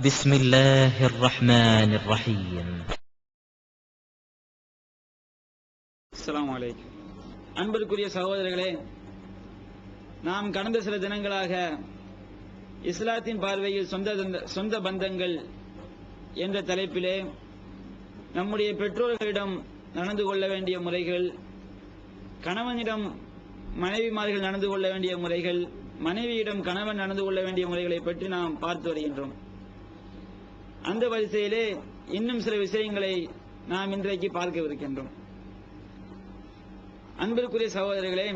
بسم الله الرحمن الرحيم. அஸ்ஸலாமு அலைக்கும். அன்பிற்குரிய சகோதரர்களே, நாம் கடந்த சில தினங்களாக இஸ்லாத்தின் பார்வையில் சொந்த பந்தங்கள் என்ற தலைப்பிலே நம்முடைய பெற்றோர்களிடம் நடந்து கொள்ள வேண்டிய முறைகள், கணவனிடம் மனைவிமார்கள் நடந்து கொள்ள வேண்டிய முறைகள், மனைவியிடம் கணவன் நடந்து கொள்ள வேண்டிய முறைகளை பற்றி நாம் பார்த்து வருகின்றோம். அந்த வரிசையிலே இன்னும் சில விஷயங்களை நாம் இன்றைக்கு பார்க்கவிருக்கின்றோம். அன்பிற்குரிய சகோதரர்களே,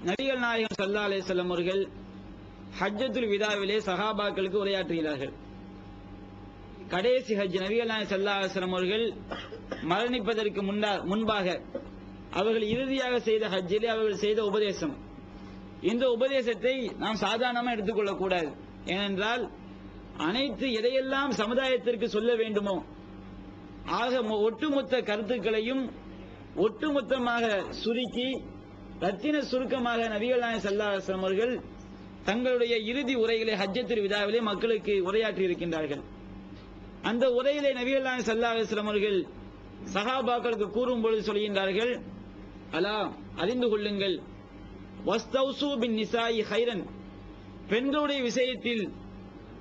நபிகள் நாயகம் ஸல்லல்லாஹு அலைஹி வஸல்லம் அவர்கள் ஹஜ்ஜத்துல் விதாவிலே சஹாபாக்களுக்கு உரையாற்றுகிறார்கள். கடைசி ஹஜ் நபிகள் நாயகம் ஸல்லல்லாஹு அலைஹி வஸல்லம் அவர்கள் மரணிப்பதற்கு முன்பாக அவர்கள் இறுதியாக செய்த ஹஜ்ஜிலே அவர்கள் செய்த உபதேசம். இந்த உபதேசத்தை நாம் சாதாரணமாக எடுத்துக்கொள்ளக் கூடாது. ஏனென்றால் அனைத்து எதையெல்லாம் சமுதாயத்திற்கு சொல்ல வேண்டுமோ ஆக ஒட்டுமொத்த கருத்துக்களையும் ஒட்டுமொத்தமாக சுருக்கி ரத்தின சுருக்கமாக நபிகள் நாயகம் ஸல்லல்லாஹு அலைஹி வஸல்லம் அவர்கள் தங்களுடைய இறுதி உரைகளை ஹஜ்ஜத்துல் விதாவிலே மக்களுக்கு உரையாற்றி இருக்கின்றார்கள். அந்த உரையிலே நபிகள் நாயகம் ஸல்லல்லாஹு அலைஹி வஸல்லம் அவர்கள் சஹாபாக்களுக்கு கூறும் பொழுது சொல்கின்றார்கள், அலா அறிந்து கொள்ளுங்கள், வஸ்தௌசு பின் நிசாஇ ஹைரன், பெண்களுடைய விஷயத்தில்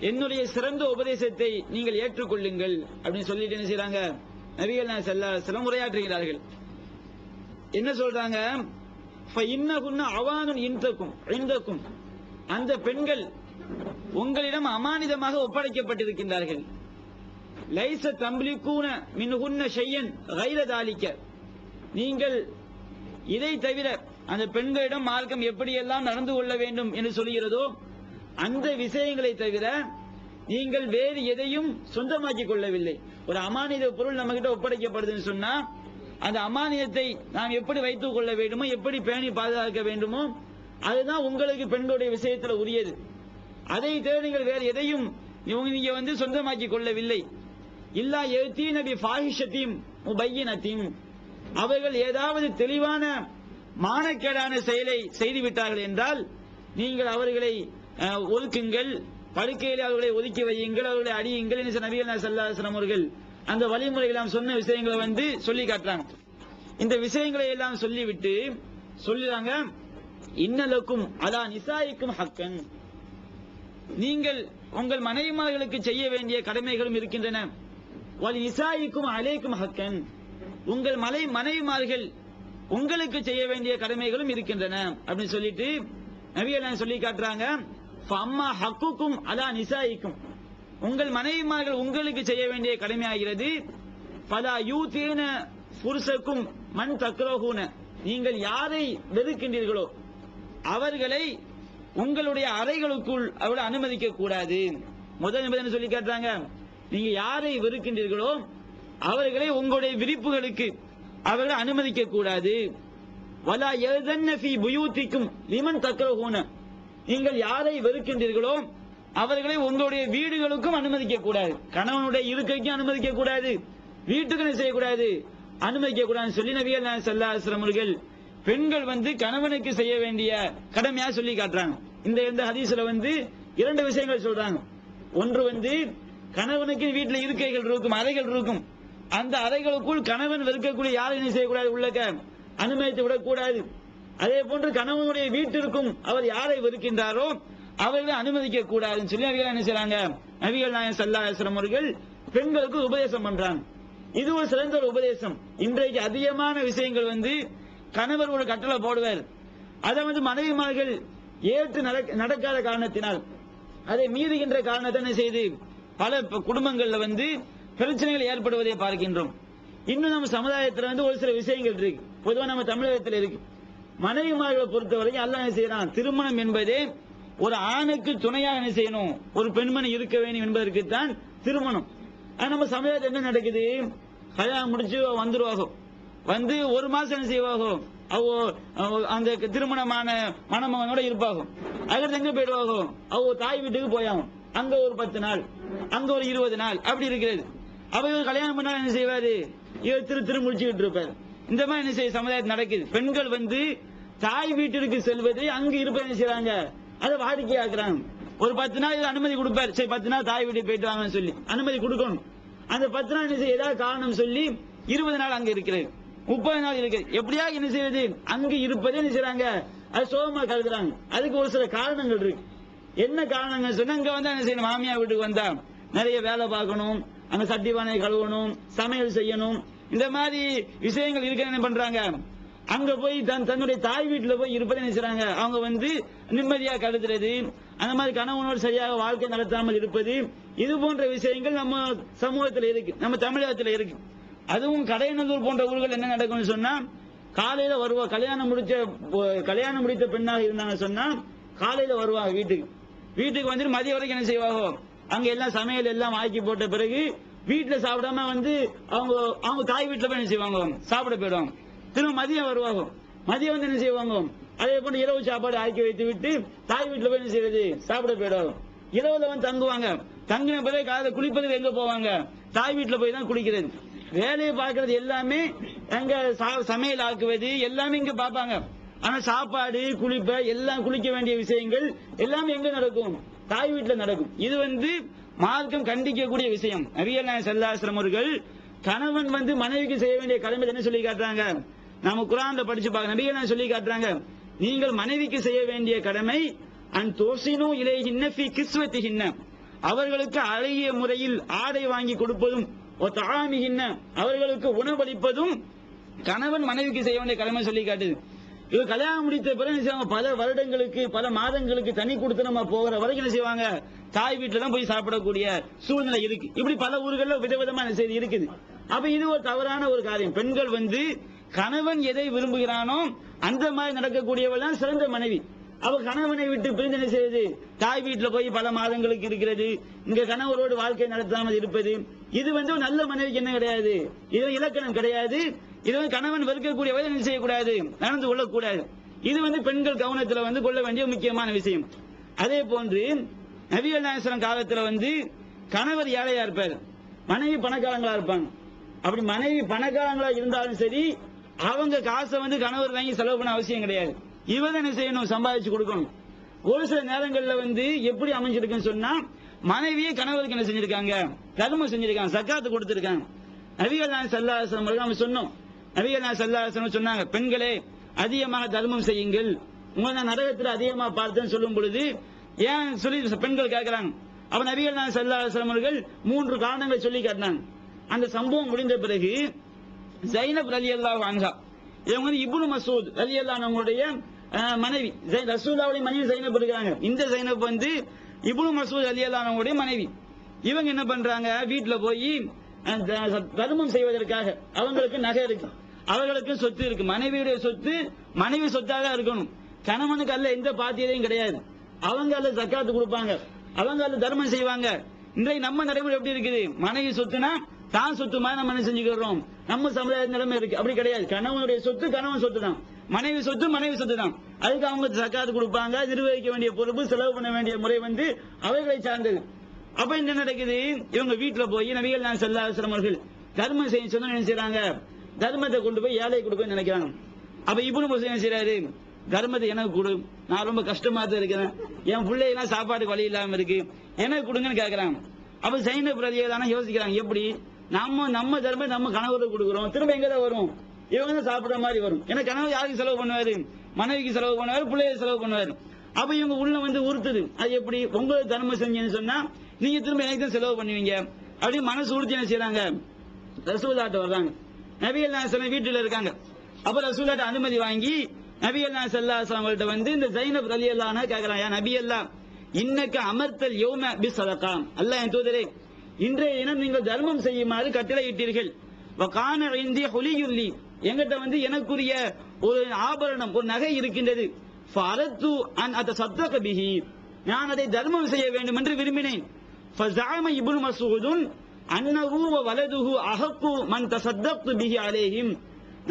என்னுடைய சிறந்த உபதேசத்தை நீங்கள் ஏற்றுக்கொள்ளுங்கள் அப்படின்னு சொல்லிட்டு என்ன செய்றாங்க, நபிகள் நாயகம் ஸல்லல்லாஹு அலைஹி வஸல்லம் உரையாற்றுகிறார்கள். என்ன சொல்றாங்க, ஃபஇன்னகுன்ன அவானுன் இன்தக்கும், அந்த பெண்கள் உங்களிடம் அமானிதமாக ஒப்படைக்கப்பட்டிருக்கின்றார்கள். லைஸ தம்லிகூன மின்ஹுன்ன ஷையன் கைர தாலிக, நீங்கள் இதை தவிர அந்த பெண்களிடம் மார்க்கம் எப்படியெல்லாம் நடந்து கொள்ள வேண்டும் என்று சொல்கிறதோ அந்த விஷயங்களை தவிர நீங்கள் வேறு எதையும் சொந்தமாக்கிக் கொள்ளவில்லை. ஒரு அமானித பொருள் நம்ம கிட்ட ஒப்படைக்கப்படுதுன்னு சொன்னா அந்த அமானியத்தை நாம் எப்படி வைத்துக் கொள்ள வேண்டுமோ, எப்படி பேணி பாதுகாக்க வேண்டுமோ அதுதான் உங்களுக்கு பெண்களுடைய விஷயத்தில் உரியது. அதை தவிர நீங்கள் வேறு எதையும் நீங்க சொந்தமாக்கிக் கொள்ளவில்லை. இல்லா யதீன பி ஃபாஹிஷத்தின் முபையினத்தின், அவர்கள் ஏதாவது தெளிவான மானக்கேடான செயலை செய்துவிட்டார்கள் என்றால் நீங்கள் அவர்களை ஒதுக்குங்கள், படுக்கையில் அவர்களை ஒதுக்கி வையுங்கள், அவர்களை அடியுங்கள் என்று நபிகள் நாயகம் ஸல்லல்லாஹு அலைஹி வஸல்லம் அவர்கள் அந்த வழிமுறைகள் சொன்ன விஷயங்களை சொல்லி காட்டுறாங்க. இந்த விஷயங்களை எல்லாம் சொல்லிவிட்டு சொல்லுறாங்க, இன்னலக்கும் அலா நிசாயிக்கும் ஹக்கன், நீங்கள் உங்கள் மனைவிமார்களுக்கு செய்ய வேண்டிய கடமைகளும் இருக்கின்றன. வலி நிசாயிக்கும் அலைக்கும் ஹக்கன், உங்கள் மனைவிமார்கள் உங்களுக்கு செய்ய வேண்டிய கடமைகளும் இருக்கின்றன அப்படின்னு சொல்லிட்டு நபிகள் சொல்லி காட்டுறாங்க. ஃபஅம்மா ஹக்குக்கும் அலா நிசாயிக்கும், உங்கள் மனைவிமார்கள் உங்களுக்கு செய்ய வேண்டிய கடமையாகிறது. ஃபலா யூதீன ஃபுர்ஸக்கும் மன் தக்ரஹூன, நீங்கள் யாரை வெறுக்கின்றீர்களோ அவர்களை உங்களுடைய அறைகளுக்குள் அவளை அனுமதிக்க கூடாது. முதல் நிபந்தனை சொல்லி காட்டுறாங்க, நீங்க யாரை வெறுக்கின்றீர்களோ அவர்களை உங்களுடைய விரிப்புகளுக்கு அவர்களை அனுமதிக்க கூடாது. வலா யதன்ன ஃபீ புயூதிக்கும் லிமன் தக்ரஹூன, நீங்கள் யாரை வெறுக்கின்றீர்களோ அவர்களை உங்களுடைய வீடுகளுக்கும் அனுமதிக்க கூடாது. கணவனுடைய இருக்கைக்கும் அனுமதிக்க கூடாது, வீட்டுக்கு செய்யக்கூடாது, அனுமதிக்க கூடாதுன்னு சொல்லி நபிகள் நாயகம் ஸல்லல்லாஹு அலைஹி வஸல்லம் அவர்கள் பெண்கள் கணவனுக்கு செய்ய வேண்டிய கடமையா சொல்லி காட்டுறாங்க. இந்த ஹதீஸ்ல இரண்டு விஷயங்கள் சொல்றாங்க. ஒன்று கணவனுக்கு வீட்டில் இருக்கைகள் இருக்கும், அறைகள் இருக்கும், அந்த அறைகளுக்குள் கணவன் வெறுக்கக்கூடிய யாரையும் செய்யக்கூடாது, உள்ளக்க அனுமதித்து விடக்கூடாது. அதே போன்று கணவனுடைய வீட்டிற்கும் அவர் யாரை வெறுக்கின்றாரோ அவர்களை அனுமதிக்க கூடாதுன்னு சொல்லி நபிகள் என்ன செய்றாங்க, நபிகள் நாயகம் ஸல்லல்லாஹு அலைஹி வஸல்லம் அவர்கள் பெண்களுக்கு உபதேசம் பண்றாங்க. இது ஒரு சிறந்த ஒரு உபதேசம். இன்றைக்கு அதிகமான விஷயங்கள் கணவர் ஒரு கட்டளை போடுவார், அதை மனைவிமார்கள் ஏற்று நடக்காத காரணத்தினால் அதை மீறுகின்ற காரணத்தை என்ன செய்து பல குடும்பங்கள்ல பிரச்சனைகள் ஏற்படுவதை பார்க்கின்றோம். இன்னும் நம்ம சமுதாயத்தில் ஒரு சில விஷயங்கள் இருக்கு, பொதுவாக நம்ம தமிழகத்தில் இருக்கு. மனைவிமார்களை பொறுத்தவரைக்கும் அல்லாஹ் என்ன செய்யறான், திருமணம் என்பதே ஒரு ஆணுக்கு துணையாக என்ன செய்யணும், ஒரு பெண்மணி இருக்க வேண்டும் என்பதற்குத்தான் திருமணம். நம்ம சமுதாயத்தில் என்ன நடக்குது, கல்யாணம் முடிச்சு வந்துருவாங்க, ஒரு மாசம் என்ன செய்வாங்க, அந்த திருமணமான மணமகனோட இருப்பாங்க. அதுக்கு எங்க போயிடுவாங்க, தாய் வீட்டுக்கு போயாகும், அங்க ஒரு 10 நாள், அங்க ஒரு 20 நாள் அப்படி இருக்கிறது. இவர் கல்யாணம் பண்ணா என்ன செய்வாரு, இவர் திரு முடிச்சுக்கிட்டு இருப்பாரு. இந்த மாதிரி என்ன செய்ய சமுதாயத்தில் நடக்குது. பெண்கள் தாய் வீட்டிற்கு செல்வது, அங்கு இருப்ப என்ன செய்யறாங்க, அதை வாடிக்கையாக்குறாங்க. ஒரு 10 நாள் அனுமதி கொடுப்பாரு. சரி 10 நாள் தாய் வீட்டுக்கு போயிட்டு வாங்கன்னு சொல்லி அனுமதி கொடுக்கணும். அந்த 10 நாள் என்ன செய்ய ஏதாவது காரணம் சொல்லி 20 நாள் அங்க இருக்கிறது, 30 நாள் இருக்கு. எப்படியா என்ன செய்வது, அங்க இருப்பதே என்ன செய்றாங்க, அது சோகமா கருதுறாங்க. அதுக்கு ஒரு சில காரணங்கள் இருக்கு. என்ன காரணங்கள் சொன்னா, அங்க வந்து என்ன செய்யணும், மாமியார் வீட்டுக்கு வந்தா நிறைய வேலை பார்க்கணும், அங்க சட்டி பானையை கழுவணும், சமையல் செய்யணும், இந்த மாதிரி விஷயங்கள் இருக்க என்ன பண்றாங்க, அங்க போய் தன்னுடைய தாய் வீட்டுல போய் இருப்பதை நினைச்சாங்க. அவங்க வந்து நிம்மதியா கருதுறது, அந்த மாதிரி கணவனோடு சரியாக வாழ்க்கை நடத்தாமல் இருப்பது, இது போன்ற விஷயங்கள் நம்ம சமூகத்தில் இருக்கு, நம்ம தமிழகத்தில் இருக்கு. அதுவும் கடையநல்லூர் போன்ற ஊர்கள் என்ன நடக்கும்னு சொன்னா, காலையில வருவா, கல்யாணம் முடித்த பெண்ணாக இருந்தாங்க சொன்னா காலையில வருவாங்க வீட்டுக்கு வந்து மதிய வரைக்கும் என்ன செய்வாங்க, அங்க எல்லாம் சமையல் எல்லாம் ஆக்கி போட்ட பிறகு வீட்டுல சாப்பிடாம வந்து அவங்க தாய் வீட்டுல போய் என்ன செய்வாங்க, சாப்பிட போயிடுவாங்க. திரும்ப மதியம் வருவாங்க, மதியம் வந்து என்ன செய்வாங்க, அதே போல இரவு சாப்பாடு ஆக்கி வைத்து விட்டு தாய் வீட்டுல போய் என்ன செய்வது, சாப்பிட போயிடுவாங்க. இரவுல வந்து தங்குவாங்க, தங்கின பிறகு காலையில குளிப்பதுக்கு எங்க போவாங்க, தாய் வீட்டுல போய் தான் குளிக்கிறது. வேலையை பார்க்கறது எல்லாமே அங்க சமையல் ஆக்குவது எல்லாமே இங்க பார்ப்பாங்க. ஆனா சாப்பாடு குளிப்ப எல்லாம் குளிக்க வேண்டிய விஷயங்கள் எல்லாமே எங்க நடக்கும், தாய் வீட்டுல நடக்கும். இது வந்து மார்க்கம் கண்டிக்கக்கூடிய விஷயம். நபிகள் நாயகம் ஸல்லல்லாஹு அலைஹி வஸல்லம் அவர்கள் கணவன் வந்து மனைவிக்கு செய்ய வேண்டிய கடமை என்ன சொல்லி காட்டுறாங்க, நாம குர்ஆன்ல படிச்சு பார்க்க நபிகள் நாயகம் சொல்லி காட்டுறாங்க, நீங்கள் மனைவிக்கு செய்ய வேண்டிய கடமை அன் தோசினு இலைஹின்ன ஃபீ கிஸ்வத்திஹின்ன, அவர்களுக்கு அழகிய முறையில் ஆடை வாங்கி கொடுப்பதும், ஒத்தாமிஹின்ன அவர்களுக்கு உணவளிப்பதும் கணவன் மனைவிக்கு செய்ய வேண்டிய கடமை சொல்லி காட்டுது. இது கல்யாணம் முடித்த பிறகு பல வருடங்களுக்கு பல மாதங்களுக்கு தனி கொடுத்து நம்ம போகிற வரைக்கும் என்ன செய்வாங்க, தாய் வீட்டுல தான் போய் சாப்பிடக்கூடிய சூழ்நிலை இருக்கு. இப்படி பல ஊர்கள்ல விதவிதமான செய்தி இருக்குது. அப்ப இது ஒரு தவறான ஒரு காரியம். பெண்கள் வந்து கணவன் எதை விரும்புகிறானோ அந்த மாதிரி நடக்கக்கூடியவள் தான் சிறந்த மனைவி. அவ கணவனை விட்டு பிரிந்து என்ன செய்யுது, தாய் வீட்டுல போய் பல மாதங்களுக்கு இருக்கிறது, இங்க கணவரோடு வாழ்க்கை நடத்தாமல் இருப்பது, இது வந்து ஒரு நல்ல மனைவிக்கு என்ன கிடையாது, இது இலக்கணம் கிடையாது. இது வந்து கணவன் வெறுக்கக்கூடிய என்ன செய்யக்கூடாது, நடந்து கொள்ளக்கூடாது. இது வந்து பெண்கள் கவனத்துல வந்து கொள்ள வேண்டிய முக்கியமான விஷயம். அதே போன்று நபிகள் நாயகம் காலத்துல வந்து கணவர் ஏழையா இருப்பார், மனைவி பணக்காரங்களா இருப்பாங்க. அப்படி மனைவி பணக்காரங்களா இருந்தாலும் சரி, அவங்க காசை வந்து கணவர் வாங்கி செலவு பண்ண அவசியம் கிடையாது. இவன் என்ன செய்யணும், சம்பாதிச்சு கொடுக்கணும். ஒரு சில நேரங்கள்ல வந்து எப்படி அமைஞ்சிருக்குன்னு சொன்னா, மனைவியே கணவருக்கு என்ன செஞ்சிருக்காங்க, தர்மம் செஞ்சிருக்காங்க, சக்காத்து கொடுத்திருக்காங்க. நபிகள் நாயகம் ஸல்லல்லாஹு அலைஹி வஸல்லம் நம்ம சொன்னோம், நபிகள் நாயகம் ஸல்லல்லாஹு அலைஹி வஸல்லம் சொன்னாங்க, பெண்களே அதிகமாக தர்மம் செய்யுங்கள், உங்களை நான் நரகத்தில் அதிகமாக பார்த்தேன்னு சொல்லும் பொழுது ஏன் சொல்லி பெண்கள் கேட்கிறாங்க. அப்ப நபிகள் நாயகம் ஸல்லல்லாஹு அலைஹி வஸல்லம் அவர்கள் 3 காரணங்களை சொல்லி காட்டினாங்க. அந்த சம்பவம் முடிந்த பிறகு ஜைனப் ரலியல்லாஹு அன்ஹா, இவங்க வந்து இப்னு மஸ்ஊத் ரலியல்லாஹு அன்ஹுடைய மனைவி, ரசூலுல்லாஹ்வுடைய மனைவி ஜைனப் இருக்காங்க. இந்த ஜைனப் வந்து இப்னு மஸ்ஊத் ரலியல்லாஹு அன்ஹுடைய மனைவி. இவங்க என்ன பண்றாங்க, வீட்டுல போய் தர்மம் செய்வதற்காக அவங்களுக்கு நகை இருக்கு, அவர்களுக்கு சொத்து இருக்கு, மனைவியுடைய சொத்து மனைவி சொத்தாக இருக்கணும், கணவனுக்கு அல்ல எந்த பாத்தியதையும் கிடையாது. அவங்க அல்ல ஜக்காத்து கொடுப்பாங்க, அவங்க அல்ல தர்மம் செய்வாங்க. இன்றைக்கு நம்ம நடைமுறை எப்படி இருக்குது, மனைவி சொத்துனா தான் சொத்து மாதிரி நம்ம என்ன செஞ்சுக்கிறோம், நம்ம சமுதாய நிலைமை இருக்கு. அப்படி கிடையாது. கணவனுடைய சொத்து கணவன் சொத்து தான், மனைவி சொத்து மனைவி சொத்து தான். அதுக்கு அவங்க ஜக்காத்து கொடுப்பாங்க, நிர்வகிக்க வேண்டிய பொறுப்பு, செலவு பண்ண வேண்டிய முறை வந்து அவைகளை சார்ந்தது. அப்ப என்ன நடக்குது, இவங்க வீட்டுல போய் நபிகள் நாயகம் ஸல்லல்லாஹு அலைஹி வஸல்லம் அவர்கள் தர்மம் செய்ய சொன்னா என்ன செய்றாங்க, தர்மத்தை கொண்டு போய் ஏழை கொடுக்க நினைக்கிறாங்க. அப்ப இப்னு மஸ்ஊத் என்ன செய்றாரு, தர்மத்தை எனக்கு கொடு, நான் ரொம்ப கஷ்டமா தான் இருக்கிறேன், என் பிள்ளைகள்லாம் சாப்பாடு வழி இல்லாம இருக்கு, எனக்கு கொடுங்கன்னு கேட்கறாங்க. அப்ப ஜைனப் ரலியல்லாஹு யோசிக்கிறாங்க, எப்படி நம்ம தர்மம் நம்ம கணவருக்கு கொடுக்குறோம், திரும்ப எங்க தான் வரும், இவங்க தான் சாப்பிடுற மாதிரி வரும். ஏன்னா கணவர் யாருக்கு செலவு பண்ணுவாரு, மனைவிக்கு செலவு பண்ணுவாரு, பிள்ளைகளுக்கு செலவு பண்ணுவாரு. அப்ப இவங்க உள்ள வந்து உறுத்துது, அது எப்படி உங்களுக்கு தர்மம் செஞ்சேன்னு சொன்னா நீங்க திரும்ப எனக்கு தான் செலவு பண்ணுவீங்க அப்படி மனசு உறுத்தி என்ன செய்யறாங்க, ரசூலுல்லாஹ்ட்ட வர்றாங்க. நபிகள் நாயகம் வீட்டுல இருக்காங்க. அப்ப ரசூலுல்லாஹ்ட்ட அனுமதி வாங்கி நபிகள் நாயகம் ஸல்லல்லாஹு அலைஹி வஸல்லம் வந்து இந்த ஜைனப் ரலியல்லாஹு அன்ஹா கேக்குறாங்க, யா நபி அல்லாஹ் இன்னக அமர்த்தல் யௌம பிஸ்ஸதகா, அல்லாஹ் என் தூதரே இன்றைய தினம் நீங்கள் தர்மம் செய்யுமாறு கட்டளையிட்டீர்கள். வகான இந்தி ஹுலியுல்லி, என்கிட்ட வந்து எனக்குரிய ஒரு ஆபரணம் ஒரு நகை இருக்கின்றது. ஃபஅரத்து அன் அத்தஸத்தக பிஹி, நான் அதை தர்மம் செய்ய வேண்டும் என்று விரும்பினேன். ஃபஸஅம இப்னு மஸ்ஊதுன் அன்னஹு வ வலதுஹு அஹக்கு மன் தஸத்தக்து பிஹி அலைஹிம்,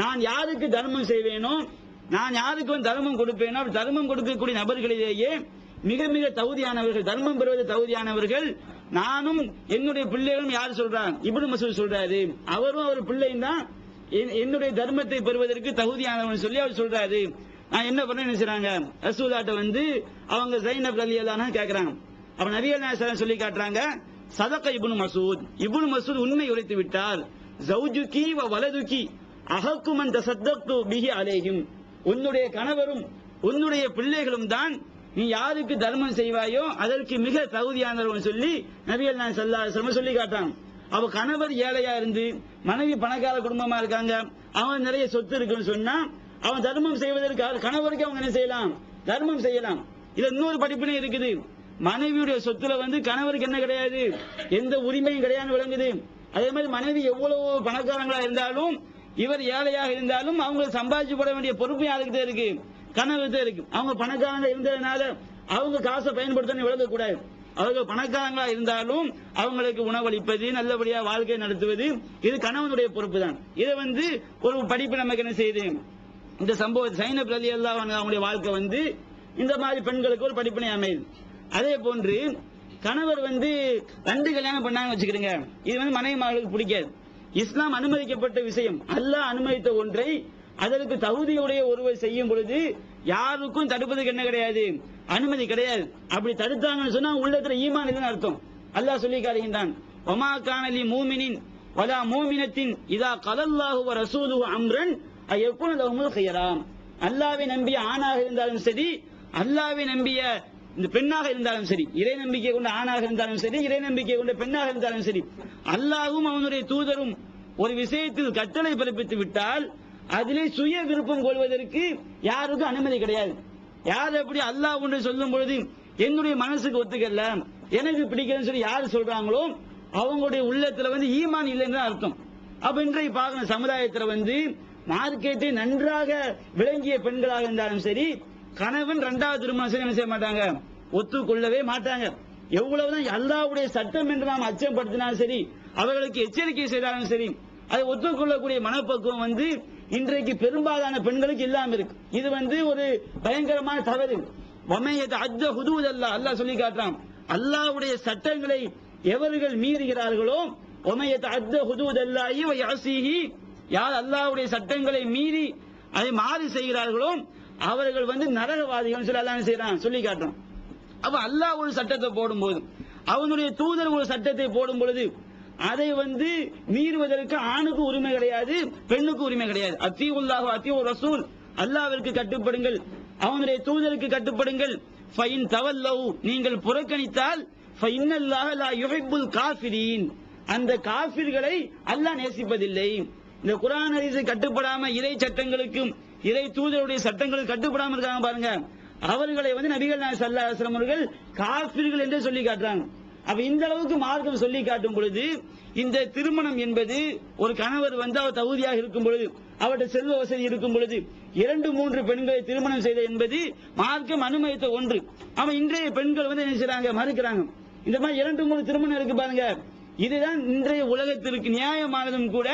நான் யாருக்கு தர்மம் செய்வேனோ, நான் யாருக்கு தர்மம் கொடுப்பேனோ, தர்மம் கொடுக்கக்கூடிய நபர்களிலேயே மிக மிக தகுதியானவர்கள், தர்மம் பெறுவது தகுதியானவர்கள் நானும் என்னுடைய பிள்ளைகளும். யார் சொல்றாங்க, இப்னு மஸ்ஊத் சொல்றாரு, அவரும் அவர் பிள்ளையும் தான் என்னுடைய தர்மத்தை பெறுவதற்கு தகுதியானவன் சொல்லி அவர் சொல்றாரு. நான் என்ன பண்ண நினைச்சாங்க, ரசூலுல்லாஹ்ட்ட வந்து அவங்க ஜைனப் ரலியல்லாஹு அன்ஹா கேக்குறாங்க, அப்ப நபிகள் நாயகம் சொல்லி காட்டுறாங்க, சதக இப்னு மசூத் உண்மை உரைத்து விட்டார். ஜௌஜுகி வ வலதுகி அஹக்கு மன் தஸத்தக்து பிஹி அலைஹிம், உன்னுடைய கணவரும் உன்னுடைய பிள்ளைகளும் தான் நீ யாருக்கு தர்மம் செய்வாயோ அதற்கு மிக தகுதியானவர்கள் சொல்லி நபிகள் நாயகம் ஸல்லல்லாஹு அலைஹி வஸல்லம் சொல்லி காட்டுறாங்க. அவ கணவர் ஏழையா இருந்து மனைவி பணக்கார குடும்பமா இருக்காங்க, அவன் நிறைய சொத்து இருக்குன்னு சொன்னா அவன் தர்மம் செய்வதற்கு கணவருக்கு அவங்க என்ன செய்யலாம், தர்மம் செய்யலாம். இதுல இன்னொரு படிப்பினை இருக்குது. மனைவியுடைய சொத்துல வந்து கணவருக்கு என்ன கிடையாது, எந்த உரிமையும் கிடையாது விளங்குது. அதே மாதிரி மனைவி எவ்வளவு பணக்காரங்களா இருந்தாலும் இவர் ஏழையாக இருந்தாலும் அவங்க சம்பாதிச்சு போட வேண்டிய பொறுப்பு யாருக்கிட்டே இருக்கு, கணவர்கிட்ட இருக்கு. அவங்க பணக்காரங்க இருந்ததுனால அவங்க காசை பயன்படுத்த விளங்கக்கூடாது. அவர்கள் பணக்காரங்களா இருந்தாலும் அவங்களுக்கு உணவளிப்பது, நல்லபடியா வாழ்க்கை நடத்துவது இது கணவனுடைய பொறுப்பு தான். இதை வந்து ஒரு படிப்பு நமக்கு என்ன செய்யுது, இந்த சம்பவம் சைனப் ரலியல்லாஹு அன்ஹா அவங்களுடைய வாழ்க்கை வந்து இந்த மாதிரி பெண்களுக்கு ஒரு படிப்பினை அமையுது. அதே போன்று கணவர் வந்து 2 கல்யாணம் பண்ணாங்க வச்சுக்கிறீங்க, இது வந்து மனைவி மகளுக்கு பிடிக்காது. இஸ்லாம் அனுமதிக்கப்பட்ட விஷயம், அல்லாஹ் அனுமதித்த ஒன்றை அதற்கு தகுதியுடைய ஒருவர் செய்யும் பொழுது யாருக்கும் தடுப்பதற்கு என்ன கிடையாது, அனுமதி கிடையாது. அப்படி தடுத்தாங்கன்னு சொன்னா உள்ளத்துல ஈமான் இல்லைன்னு அர்த்தம். அல்லாஹ் சொல்லி காட்டுகின்றான், வமா கான லி மூமினின் வலா மூமினத்தின் இதா கலல்லாஹு வ ரசூலுஹு அம்ரன் அயகுன லஹுல் ഖിയറാ. அல்லாஹ்வை நம்பிய ஆணாக இருந்தாலும் சரி, அல்லாஹ்வை நம்பிய இந்த பெண்ணாக இருந்தாலும் சரி, இறை நம்பிக்கை கொண்ட ஆணாக இருந்தாலும் சரி, இறை நம்பிக்கை கொண்ட பெண்ணாக இருந்தாலும் சரி, அல்லாஹ்வும் அவனுடைய தூதரும் ஒரு விஷயத்தில் கட்டளை பிறப்பித்து விட்டால் அதிலே சுய விருப்பம் கொள்வதற்கு யாருக்கும் அனுமதி கிடையாது. யார் அப்படி அல்லாஹ் ஒன்று சொல்லும் பொழுது என்னுடைய மனசுக்கு ஒத்துக்கல, எனக்கு பிடிக்கலன்னு சொல்லி யாரு சொல்றாங்களோ அவங்களுடைய உள்ளத்துல வந்து ஈமான் இல்லைன்னு அர்த்தம். அப்ப இன்றைக்கு பார்க்கணும், சமுதாயத்துல வந்து மார்க்கெட்டை நன்றாக விளங்கிய பெண்களாக இருந்தாலும் சரி, கணவன் 2வது திருமணம் செய்ய மாட்டாங்க, ஒத்துக்கொள்ளவே மாட்டாங்க. எவ்வளவுதான் அல்லாஹ்வுடைய சட்டம் என்று நாம் அச்சப்படுத்தினாலும் சரி, அவர்களுக்கு எச்சரிக்கை செய்தாலும் சரி, அதை ஒத்துக்கொள்ளக்கூடிய மனப்பக்குவம் வந்து இன்றைக்கு பெரும்பாலான பெண்களுக்கு இல்லாம இருக்கு. இது வந்து ஒரு பயங்கரமான தவறு. அல்லாஹ் சொல்லி காட்டுறான், அல்லாஹ்வுடைய சட்டங்களை எவர்கள் மீறுகிறார்களோ, யார் அல்லாஹ்வுடைய சட்டங்களை மீறி அதை மாறி செய்கிறார்களோ அவர்கள் வந்து நரகவாதிகள் சொல்லி அல்லாஹ் செய்யறான் சொல்லி காட்டுறான். அப்ப அல்லாஹ் ஒரு சட்டத்தை போடும்போது, அவனுடைய தூதர் ஒரு சட்டத்தை போடும் பொழுது அதை வந்து மீறுவதற்கு ஆணுக்கு உரிமை கிடையாது, பெண்ணுக்கு உரிமை கிடையாது. அத்தீஉல்லாஹு அத்தீஉ ரசூல், அல்லாஹ்விற்கு கட்டுப்படுங்கள், அவனுடைய தூதருக்கு கட்டுப்படுங்கள். ஃபைன் தவல்லவு, நீங்கள் புறக்கணித்தால், ஃபைன்னல்லாஹ லா யுஹிப்புல் காஃபிரீன், அந்த காஃபிர்களை அல்லாஹ் நேசிப்பதில்லை. இந்த குர்ஆன் ஹதீஸை கட்டுப்படாம இறை சட்டங்களுக்கும் இறை தூதருடைய சட்டங்களுக்கு கட்டுப்படாம இருக்காங்க பாருங்க, அவர்களை வந்து நபிகள் நாயகம் ஸல்லல்லாஹு அலைஹி வஸல்லம் அவர்கள் காஃபிர்கள் என்று சொல்லி காட்டுறாங்க. அப்ப இந்த அளவுக்கு மார்க்கம் சொல்லி காட்டும் பொழுது இந்த திருமணம் என்பது ஒரு கணவர் வந்து அவர் தகுதியாக இருக்கும் பொழுது, அவருடைய செல்வ வசதி இருக்கும் பொழுது 2-3 பெண்களை திருமணம் செய்த என்பது மார்க்கம் அனுமதித்த ஒன்று. ஆனா இன்றைய பெண்கள் வந்து என்ன செய்றாங்க, மறுக்கிறாங்க. இந்த மாதிரி 2-3 திருமணம் இருக்கு பாருங்க, இதுதான் இன்றைய உலகத்திற்கு நியாயமானதும் கூட,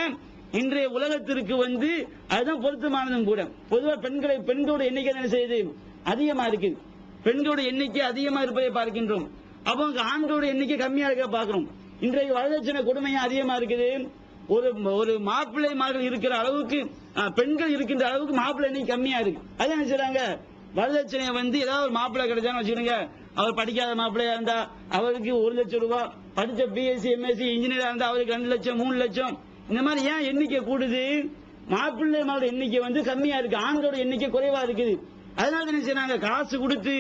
இன்றைய உலகத்திற்கு வந்து அதுதான் பொருத்தமானதும் கூட. பொதுவாக பெண்களோட எண்ணிக்கை என்ன செய்யுது, அதிகமா இருக்குது. பெண்களோட எண்ணிக்கை அதிகமா இருப்பதை பார்க்கின்றோம். அப்போ ஆண்களோட எண்ணிக்கை கம்மியா இருக்க பார்க்கிறோம். இன்றைக்கு வரதட்சணை கொடுமையா அதிகமா இருக்குது. ஒரு மாப்பிள்ளைமார்கள் இருக்கிற அளவுக்கு பெண்கள் இருக்கின்ற அளவுக்கு மாப்பிள்ளை எண்ணிக்கை கம்மியா இருக்கு. அது என்ன செய்றாங்க, வரதட்சணையை வந்து ஏதாவது ஒரு மாப்பிள்ளை கிடைச்சான்னு வச்சுக்கோங்க, அவர் படிக்காத மாப்பிள்ளையா இருந்தா அவருக்கு 1 லட்சம் ரூபாய், படிச்ச பிஎஸ்சி எம்எஸ்சி இன்ஜினியரா இருந்தா அவருக்கு 2 லட்சம் 3 லட்சம், இந்த மாதிரி ஏன் எண்ணிக்கை கூடுது, மாப்பிள்ளைமாரோட எண்ணிக்கை வந்து கம்மியா இருக்கு, ஆண்களோட எண்ணிக்கை குறைவா இருக்குது. அதனால என்ன செய்யறாங்க, காசு கொடுத்து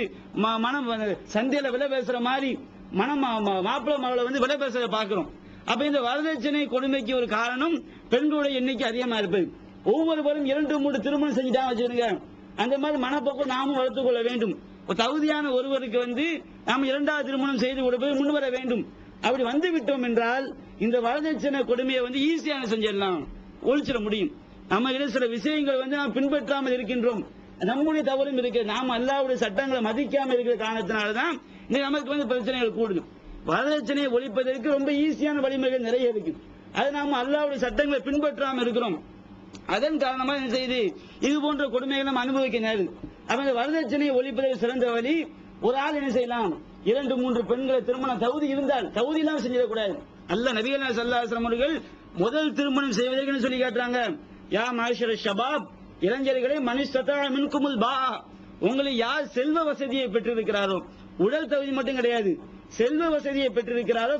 மனம் சந்தையில விலை பேசுற மாதிரி மாப்பிள்ளை மகளை வந்து விலை பேசுறத பாக்குறோம். அப்ப இந்த வரதட்சணை கொடுமைக்கு ஒரு காரணம் பெண்களுடைய எண்ணிக்கை அதிகமா இருப்பது. ஒவ்வொருவரும் 2-3 திருமணம் செஞ்சுட்டாங்க வச்சுருங்க, அந்த மாதிரி மனப்போக்கம் நாமும் வளர்த்துக் கொள்ள வேண்டும். ஒரு தகுதியான ஒருவருக்கு வந்து நாம் 2வது திருமணம் செய்து கொடுப்பது முன்வர வேண்டும். அப்படி வந்து விட்டோம் என்றால் இந்த வரதட்சணை கொடுமையை வந்து ஈஸியாக செஞ்சிடலாம், ஒழிச்சிட முடியும். நம்ம கிட்ட சில விஷயங்கள் வந்து நாம் பின்பற்றாமல் இருக்கின்றோம், நம்முடைய தவறும் இருக்கு. நாம் அல்லாஹ்வுடைய சட்டங்களை மதிக்காம இருக்கிற காரணத்தினாலதான் நமக்கு வந்து பிரச்சனைகள் கூடுது. வரதட்சணையை ஒழிப்பதற்கு ரொம்ப ஈஸியான வழிமுறைகள் நிறைய இருக்கு, அது நாம அல்லாஹ்வுடைய சட்டங்களை பின்பற்றாமல் இருக்கிறோம். அதன் காரணமாக என்ன செய்யுது, இது போன்ற கொடுமைகளை நம்ம அனுபவிக்க நேருது. அப்ப இந்த வரதட்சணையை ஒழிப்பதற்கு சிறந்த வழி, ஒரு ஆள் என்ன செய்யலாம், 2-3 பெண்களை திருமணம் தகுதி இருந்தால், தகுதி இல்லாமல் செஞ்சிடக்கூடாது. அல்லாஹ் நபிகள் நாயகம் ஸல்லல்லாஹு அலைஹி வஸல்லம் அவர்கள் முதல் திருமணம் செய்வதற்கு சொல்லி காட்டுறாங்க, யா மாஷர ஷபாப், இளைஞர்களே, மனிஸ்ததா மின்குமுல் பா, உங்களை யார் செல்வ வசதியை பெற்றிருக்கிறாரோ, உடல் தகுதி மட்டும் கிடையாது, செல்வ வசதியை பெற்றிருக்கிறாரோ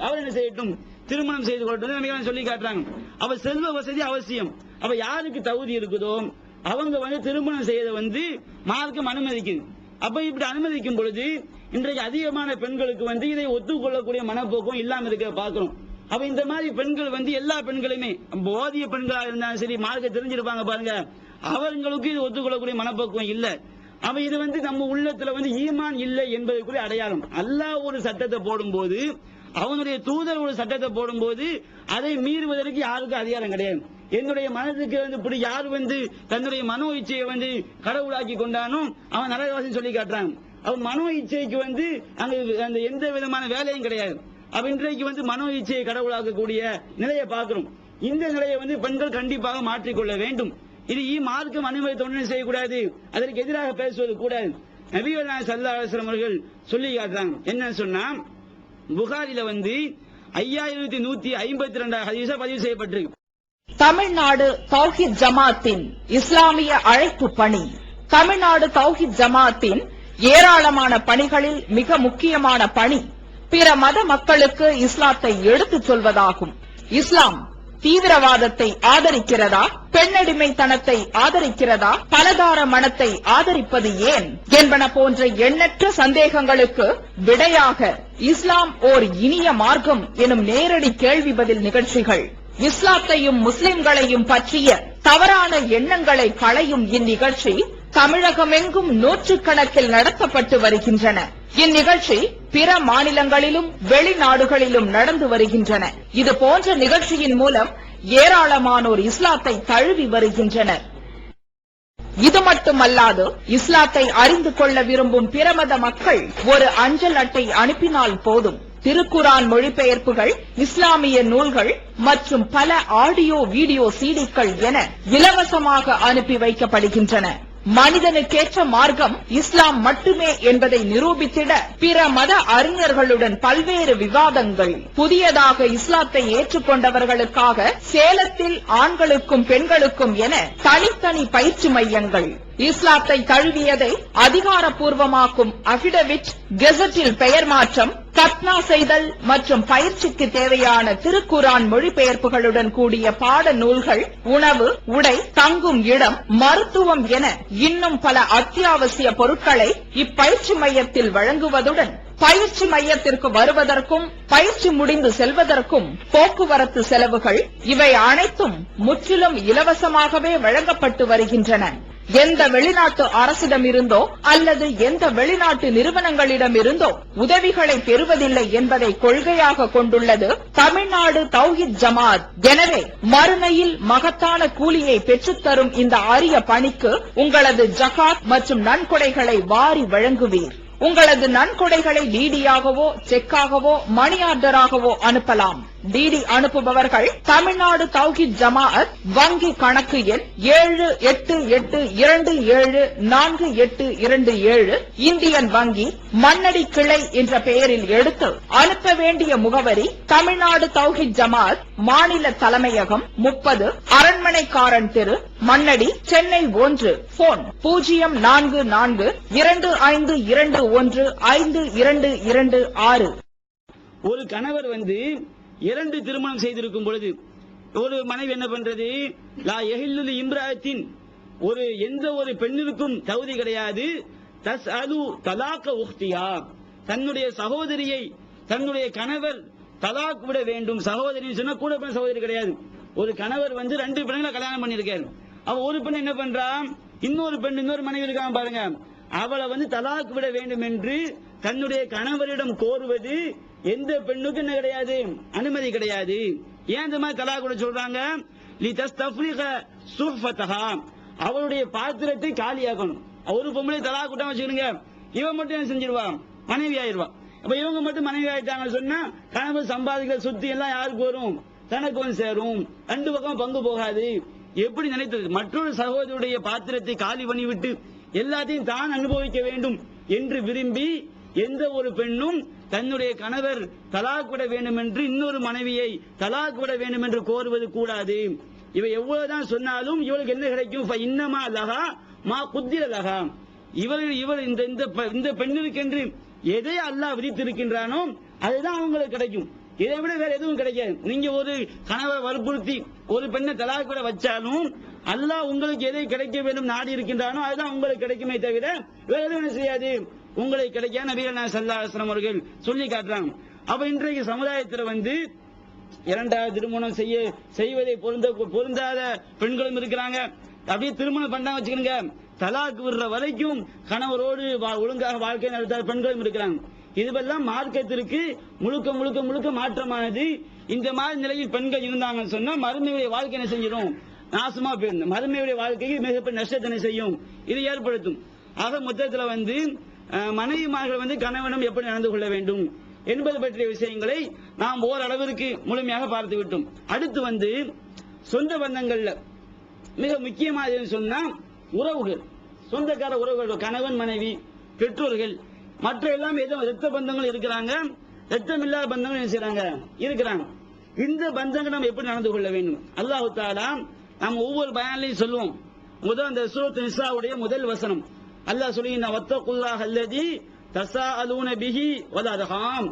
அவர் என்ன செய்யட்டும், திருமணம் செய்து கொள்ளட்டும் சொல்லி காட்டுறாங்க. அப்ப செல்வ வசதி அவசியம். அப்ப யாருக்கு தகுதி இருக்குதோ அவங்க திருமணம் செய்யறத மார்க்கம் அனுமதிக்குது. அப்ப இப்படி அனுமதிக்கும் பொழுது இன்றைக்கு அதிகமான பெண்களுக்கு இதை ஒத்துக்கொள்ளக்கூடிய மனப்போக்கம் இல்லாம இருக்க பார்க்கிறோம். அப்ப இந்த மாதிரி பெண்கள் எல்லா பெண்களுமே போதிய பெண்களா இருந்தாலும் சரி, மார்க்க தெரிஞ்சிருப்பாங்க பாருங்க, அவங்களுக்கு இது ஒத்துக்கொள்ளக்கூடிய மனப்போக்கம் இல்ல. அப்ப இது நம்ம உள்ளத்துல ஈமான் இல்லை என்பதற்குரிய அடையாளம். அல்லாஹ் ஒரு சட்டத்தை போடும்போது, அவனுடைய தூதர் ஒரு சட்டத்தை போடும்போது அதை மீறுவதற்கு யாருக்கும் அதிகாரம் கிடையாது. என்னுடைய மனதுக்கு இப்படி யார் தன்னுடைய மனோ இச்சையை கடவுளாக்கி கொண்டானோ அவன் நரகவாசின்னு சொல்லி காட்டுறாங்க. அவன் மனோ இச்சைக்கு அங்க எந்த விதமான வேலையும் கிடையாது. அப்ப இன்றைக்கு மனோ இச்சையை கடவுளாக்கக்கூடிய நிலையை பார்க்கிறோம். இந்த நிலையை பெண்கள் கண்டிப்பாக மாற்றிக்கொள்ள வேண்டும். இது மார்க்கம் அனுமதித்த ஒன்றும் செய்யக்கூடாது, அதற்கு எதிராக பேசுவது கூடாது. நபிகள் நாயகம் ஸல்லல்லாஹு அலைஹி வஸல்லம் அவர்கள் சொல்லி காட்டுறாங்க. என்ன சொன்னா, புகாரில 5152 ஹதீஸ் பதிவு செய்யப்பட்டிருக்கு. தமிழ்நாடு தௌஹீத் ஜமாத்தின் இஸ்லாமிய அழைப்பு பணி. தமிழ்நாடு தௌஹீத் ஜமாத்தின் ஏராளமான பணிகளில் மிக முக்கியமான பணி பிற மத மக்களுக்கு இஸ்லாத்தை எடுத்துச் சொல்வதாகும். இஸ்லாம் தீவிரவாதத்தை ஆதரிக்கிறதா, பெண்ணடிமைத்தனத்தை ஆதரிக்கிறதா, பலதார மனத்தை ஆதரிப்பது ஏன் என்பன போன்ற எண்ணற்ற சந்தேகங்களுக்கு விடையாக இஸ்லாம் ஓர் இனிய மார்க்கம் எனும் நேரடி கேள்வி பதில் நிகழ்ச்சிகள், இஸ்லாத்தையும் முஸ்லிம்களையும் பற்றிய தவறான எண்ணங்களை களையும் இந்நிகழ்ச்சி தமிழகமெங்கும் நூற்றுக்கணக்கில் நடத்தப்பட்டு வருகின்றன. இந்நிகழ்ச்சி பிற மாநிலங்களிலும் வெளிநாடுகளிலும் நடந்து வருகின்றன. இது போன்ற நிகழ்ச்சியின் மூலம் ஏராளமானோர் இஸ்லாத்தை தழுவி வருகின்றனர். இது மட்டுமல்லாது, இஸ்லாத்தை அறிந்து கொள்ள விரும்பும் பிறமத மக்கள் ஒரு அஞ்சல் அட்டை அனுப்பினால் போதும், திருக்குரான் மொழிபெயர்ப்புகள், இஸ்லாமிய நூல்கள் மற்றும் பல ஆடியோ வீடியோ சீடிக்கள் என இலவசமாக அனுப்பி வைக்கப்படுகின்றன. மனிதனுக்கேற்ற மார்க்கம் இஸ்லாம் மட்டுமே என்பதை நிரூபித்திட பிற மத அறிஞர்களுடன் பல்வேறு விவாதங்கள், புதியதாக இஸ்லாத்தை ஏற்றுக்கொண்டவர்களுக்காக சேலத்தில் ஆண்களுக்கும் பெண்களுக்கும் என தனித்தனி பயிற்சி மையங்கள், இஸ்லாத்தை தழுவியதை அதிகாரப்பூர்வமாக்கும் அபிடவிட், கெசட்டில் பெயர் மாற்றம், கத்னா செய்தல் மற்றும் பயிற்சிக்கு தேவையான திருக்குரான் மொழிபெயர்ப்புகளுடன் கூடிய பாட நூல்கள், உணவு, உடை, தங்கும் இடம், மருத்துவம் என இன்னும் பல அத்தியாவசிய பொருட்களை இப்பயிற்சி மையத்தில் வழங்குவதுடன் பயிற்சி மையத்திற்கு வருவதற்கும் பயிற்சி முடிந்து செல்வதற்கும் போக்குவரத்து செலவுகள், இவை அனைத்தும் முற்றிலும் இலவசமாகவே வழங்கப்பட்டு வருகின்றன. எந்த வெளிநாட்டு அரசிடமிருந்தோ அல்லது எந்த வெளிநாட்டு நிறுவனங்களிடமிருந்தோ உதவிகளை பெறுவதில்லை என்பதை கொள்கையாக கொண்டுள்ளது தமிழ்நாடு தௌஹீத் ஜமாத். எனவே மறுமையில் மகத்தான கூலியை பெற்றுத்தரும் இந்த அரிய பணிக்கு உங்களது ஜகாத் மற்றும் நன்கொடைகளை வாரி வழங்குவீர். உங்களது நன்கொடைகளை டிடியாகவோ, செக்காகவோ, மணி ஆர்டராகவோ அனுப்பலாம். டிடி அனுப்புபவர்கள் தமிழ்நாடு தௌஹீத் ஜமாஅத் வங்கி கணக்கு எண் 7882748827 இந்தியன் வங்கி மண்ணடி கிளை என்ற பெயரில் எடுத்து அனுப்ப வேண்டிய முகவரி தமிழ்நாடு தௌஹீத் ஜமாஅத் மாநில தலைமையகம் 30 அரண்மனைக்காரன் தெரு, மண்ணடி, சென்னை 1. போன் 044225215226. ஒரு கணவர் 2 திருமணம் செய்திருக்கும் பொழுது ஒரு மனைவி என்ன பண்றது, லா யஹில்லு இம்ராத்தின், எந்த ஒரு பெண்ணிற்கும் தகுதி கிடையாது, தஸ்அலு தலாக உக்தியா, தன்னுடைய சகோதரியை தன்னுடைய கணவர் தலாக் விட வேண்டும். சகோதரின்னு சொன்னா கூட பிறந்த சகோதரி கிடையாது. ஒரு கணவர் 2 பெண்களை கல்யாணம் பண்ணிருக்காரு. அவ ஒரு பெண் என்ன பண்றா, இன்னொரு மனைவி இருக்காங்க பாருங்க, அவளை தலாக் விட வேண்டும் என்று தன்னுடைய கணவரிடம் கோருவது எந்த பெண்ணுக்கு என்ன கிடையாது, அனுமதி கிடையாது. ஏன் இந்த மாதிரி தலாக் விட சொல்றாங்க, அவளுடைய பாத்திரத்தை காலியாக்கணும். ஒரு பொம்பளை தலாக் விட்டா வச்சுக்கணுங்க, இவன் மட்டும் என்ன செஞ்சிருவா, மனைவி ஆயிடுவா. அப்ப இவங்க மட்டும் மனைவி ஆயிட்டாங்க சொன்னா கணவர் சம்பாதிக்கிற சொத்து எல்லாம் யாருக்கு வரும், தனக்கு சேரும், 2 பக்கம் பங்கு போகாது. எப்படி நினைத்தது, மற்றொரு சகோதரருடைய பாத்திரத்தை காலி பண்ணிவிட்டு எல்லாத்தையும் தான் அனுபவிக்க வேண்டும் என்று விரும்பி எந்த ஒரு பெண்ணும் தன்னுடைய கணவர் தலாக் விட வேண்டும் என்று இன்னொரு மனைவியை தலாக் விட வேண்டும் என்று கோருவது கூடாது. இவ எவ்வளவுதான் சொன்னாலும் இவளுக்கு என்ன கிடைக்கும், இன்னமா லகா மா குத்திர லகா, இவள் இந்த பெண்ணிற்கென்று எதை அல்லாஹ் விதித்திருக்கின்றானோ அதுதான் அவங்களுக்கு கிடைக்கும். இதை விட வேற எதுவும் கிடைக்காது. நீங்க ஒரு கணவரை வற்புறுத்தி ஒரு பெண்ணை தலாக் கூட வச்சாலும் அல்லாஹ் உங்களுக்கு எதை கிடைக்க வேண்டும் நாடி இருக்கின்றானோ அதுதான் உங்களுக்கு கிடைக்குமே தவிர வேற எதுவும் செய்யாது உங்களுக்கு கிடைக்க நபிகள் நாயகம் ஸல்லல்லாஹு அலைஹி வஸல்லம் அவர்கள் சொல்லி காட்டுறாங்க. அப்ப இன்றைக்கு சமுதாயத்தில் வந்து இரண்டாவது திருமணம் செய்வதை பொருந்தாத பெண்களும் இருக்கிறாங்க. அப்படியே திருமணம் பண்ணா வச்சுக்கணுங்க, தலாக் விடுற வரைக்கும் கணவரோடு ஒழுங்காக வாழ்க்கை நடத்தாத பெண்களும் இருக்கிறாங்க. இதுவெல்லாம் மார்க்கத்திற்கு முழுக்க முழுக்க முழுக்க மாற்றமானது. இந்த மாதிரி நிலையில் பெண்கள் இருந்தாங்கன்னு சொன்னா மறுமையுடைய வாழ்க்கை என்ன செஞ்சிடும், நாசமா போயிடும். மறுமையுடைய வாழ்க்கைக்கு மிகப்பெரிய நஷ்டத்தினை செய்யும், இது ஏற்படுத்தும். ஆக மொத்தத்தில் வந்து மனைவிமார்கள் வந்து கணவனும் எப்படி நடந்து கொள்ள வேண்டும் என்பது பற்றிய விஷயங்களை நாம் ஓரளவிற்கு முழுமையாக பார்த்து விட்டோம். அடுத்து வந்து சொந்த பந்தங்கள்ல மிக முக்கியமாக சொன்னா உறவுகள், சொந்தக்கார உறவுகள், கணவன் மனைவி பெற்றோர்கள் மற்ற எல்லாம் ஏதோ ரத்த பந்தங்கள் இருக்கிறாங்க, ரத்தம் இல்லாத பந்தங்கள் என்ன செய்யறாங்க இருக்கிறாங்க. இந்த பந்தங்கள் நம்ம எப்படி நடந்து கொள்ள வேண்டும்? அல்லாஹ் தஆலா நாம் ஒவ்வொரு பயான்லையும் சொல்லுவோம். முதல் அந்த சூரத் நிசாவுடைய முதல் வசனம் அல்லாஹ் சொல்லுகிறான், வத்தகுல்லாஹ அல்லதி தஸாஅலூன பிஹி வல் அர்ஹாம்.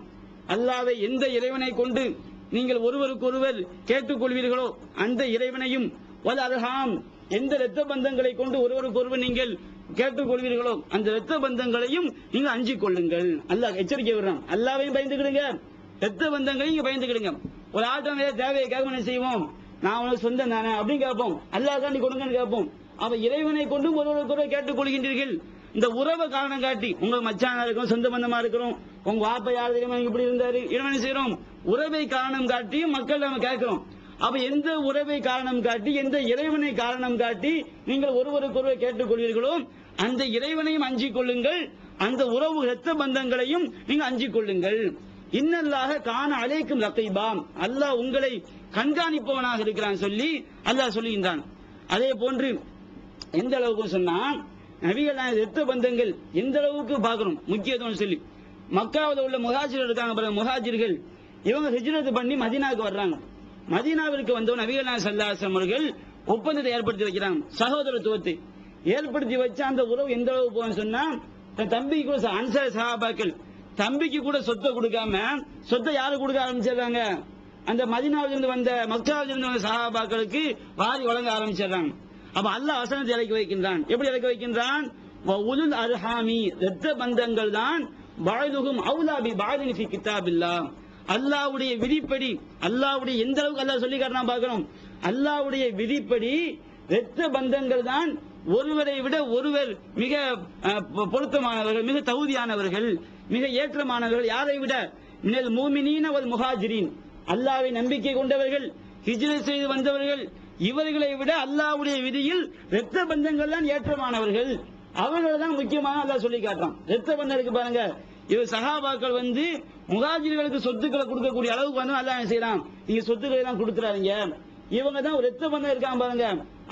அல்லாஹ்வை எந்த இறைவனை கொண்டு நீங்கள் ஒருவருக்கு ஒருவர் கேட்டுக்கொள்வீர்களோ அந்த இறைவனையும், வல் அர்ஹாம் எந்த இரத்த பந்தங்களை கொண்டு ஒருவருக்கு ஒருவர் நீங்கள் கேட்டுக்கொள்வீர்களோ அந்த இரத்த பந்தங்களையும் நீங்க அஞ்சிக் கொள்ளுங்கள். அல்லாஹ் எச்சரிக்கை விடுறான். அல்லாஹ்வையும் பயந்துக்கிடுங்க, இரத்த பந்தங்களையும் நீங்க பயந்துக்கிடுங்க. ஒரு ஆட்டம் தேவைக்காக என்ன செய்வோம், நான் உனக்கு சொந்தம் தானே அப்படின்னு கேட்போம், அல்லாஹ் காண்டி கொடுங்கன்னு கேட்போம். அவ இறைவனை கொண்டும் ஒருவருக்கு ஒருவர் கேட்டுக்கொள்கின்றீர்கள். இந்த உறவை காரணம் காட்டி உங்க மச்சானா இருக்கும், சொந்த பந்தமா இருக்கிறோம், உங்க வாப்பா யார் தெரியுமா இப்படி இருந்தாரு, என்ன செய்யறோம், உறவை காரணம் காட்டி மக்கள் நம்ம கேட்கிறோம். அப்ப எந்த உறவை காரணம் காட்டி எந்த இறைவனை காரணம் காட்டி நீங்கள் ஒருவருக்கு ஒருவர் கேட்டுக்கொள்வீர்களோ அந்த இறைவனையும் அஞ்சிக் கொள்ளுங்கள், அந்த உறவு இரத்த பந்தங்களையும் நீங்க அஞ்சிக் கொள்ளுங்கள். இன்னல்லாஹ கான அலைக்கும் ரகீபாம், அல்லாஹ் உங்களை கண்காணிப்பவனாக இருக்கிறான் சொல்லி அல்லாஹ் சொல்லுகின்றான். அதே போன்று எந்த அளவுக்கு சொன்னா நபிகள் இரத்த பந்தங்கள் எந்த அளவுக்கு பார்க்கணும் முக்கியத்துவம் சொல்லி, மக்காவில் உள்ள முஹாஜிர்கள் இருக்காங்க பாருங்க, முஹாஜிர்கள் இவங்க ஹிஜ்ரத் பண்ணி மதீனாவுக்கு வர்றாங்க. மதீனாவிற்கு வந்தவன் நபிகள் நாயகம் ஸல்லல்லாஹு அலைஹி வஸல்லம் அவர்கள் ஒப்பந்தத்தை ஏற்படுத்தி வைக்கிறாங்க, சகோதரத்துவத்தை ஏற்படுத்தி வச்சு அந்த உறவு எந்த அளவுக்கு போன்னு சொன்னா தன் தம்பிக்கு கூட அன்சார் சஹாபாக்கள் தம்பிக்கு கூட சொத்தை கொடுக்காம சொத்தை யாரு கொடுக்க ஆரம்பிச்சிடுறாங்க, அந்த மதீனாவிலிருந்து வந்த மக்காவிலிருந்து வந்த சஹாபாக்களுக்கு வாரி வழங்க ஆரம்பிச்சிடுறாங்க. அப்ப அல்லாஹ் வசனத்தை இறக்கி வைக்கின்றான். எப்படி இறக்கி வைக்கின்றான், உலுல் அர்ஹாமி இரத்த பந்தங்கள் தான் பஅதுஹும் அவுலா பி பஅதின் ஃபீ கிதாபில்லாஹ். அல்லாஹ்வுடைய விதிப்படி, அல்லாஹ்வுடைய எந்த அளவுக்கு அல்லாஹ் சொல்லி காட்டலாம் பார்க்கணும், அல்லாஹ்வுடைய விதிப்படி இரத்த பந்தங்கள் தான் ஒருவரை விட ஒருவர் மிக பொருத்தமானவர்கள், மிக தகுதியானவர்கள், மிக ஏற்றமானவர்கள். யாரை விட, மினல் முஃமினீன வல் முஹாஜிரீன், அல்லாஹ்வை நம்பிக்கை கொண்டவர்கள், ஹிஜ்ரத் செய்து வந்தவர்கள், இவர்களை விட அல்லாஹ்வுடைய விதியில் இரத்த பந்தங்கள் தான் ஏற்றமானவர்கள், அவர்கள் தான் முக்கியமான அல்லாஹ் சொல்லி காட்டுறான். இரத்த பந்தம் இருக்கு பாருங்க, இவர் சஹாபாக்கள் வந்து முஹாஜிர்களுக்கு சொத்துக்களை கொடுக்கக்கூடிய அளவுக்கு வந்து அல்லாஹ் என்ன செய்யறான், நீங்க சொத்துக்களை எல்லாம் கொடுத்துறாதீங்க, இவங்க தான் ஒரு இரத்த பந்தம் இருக்காங்க பாருங்க,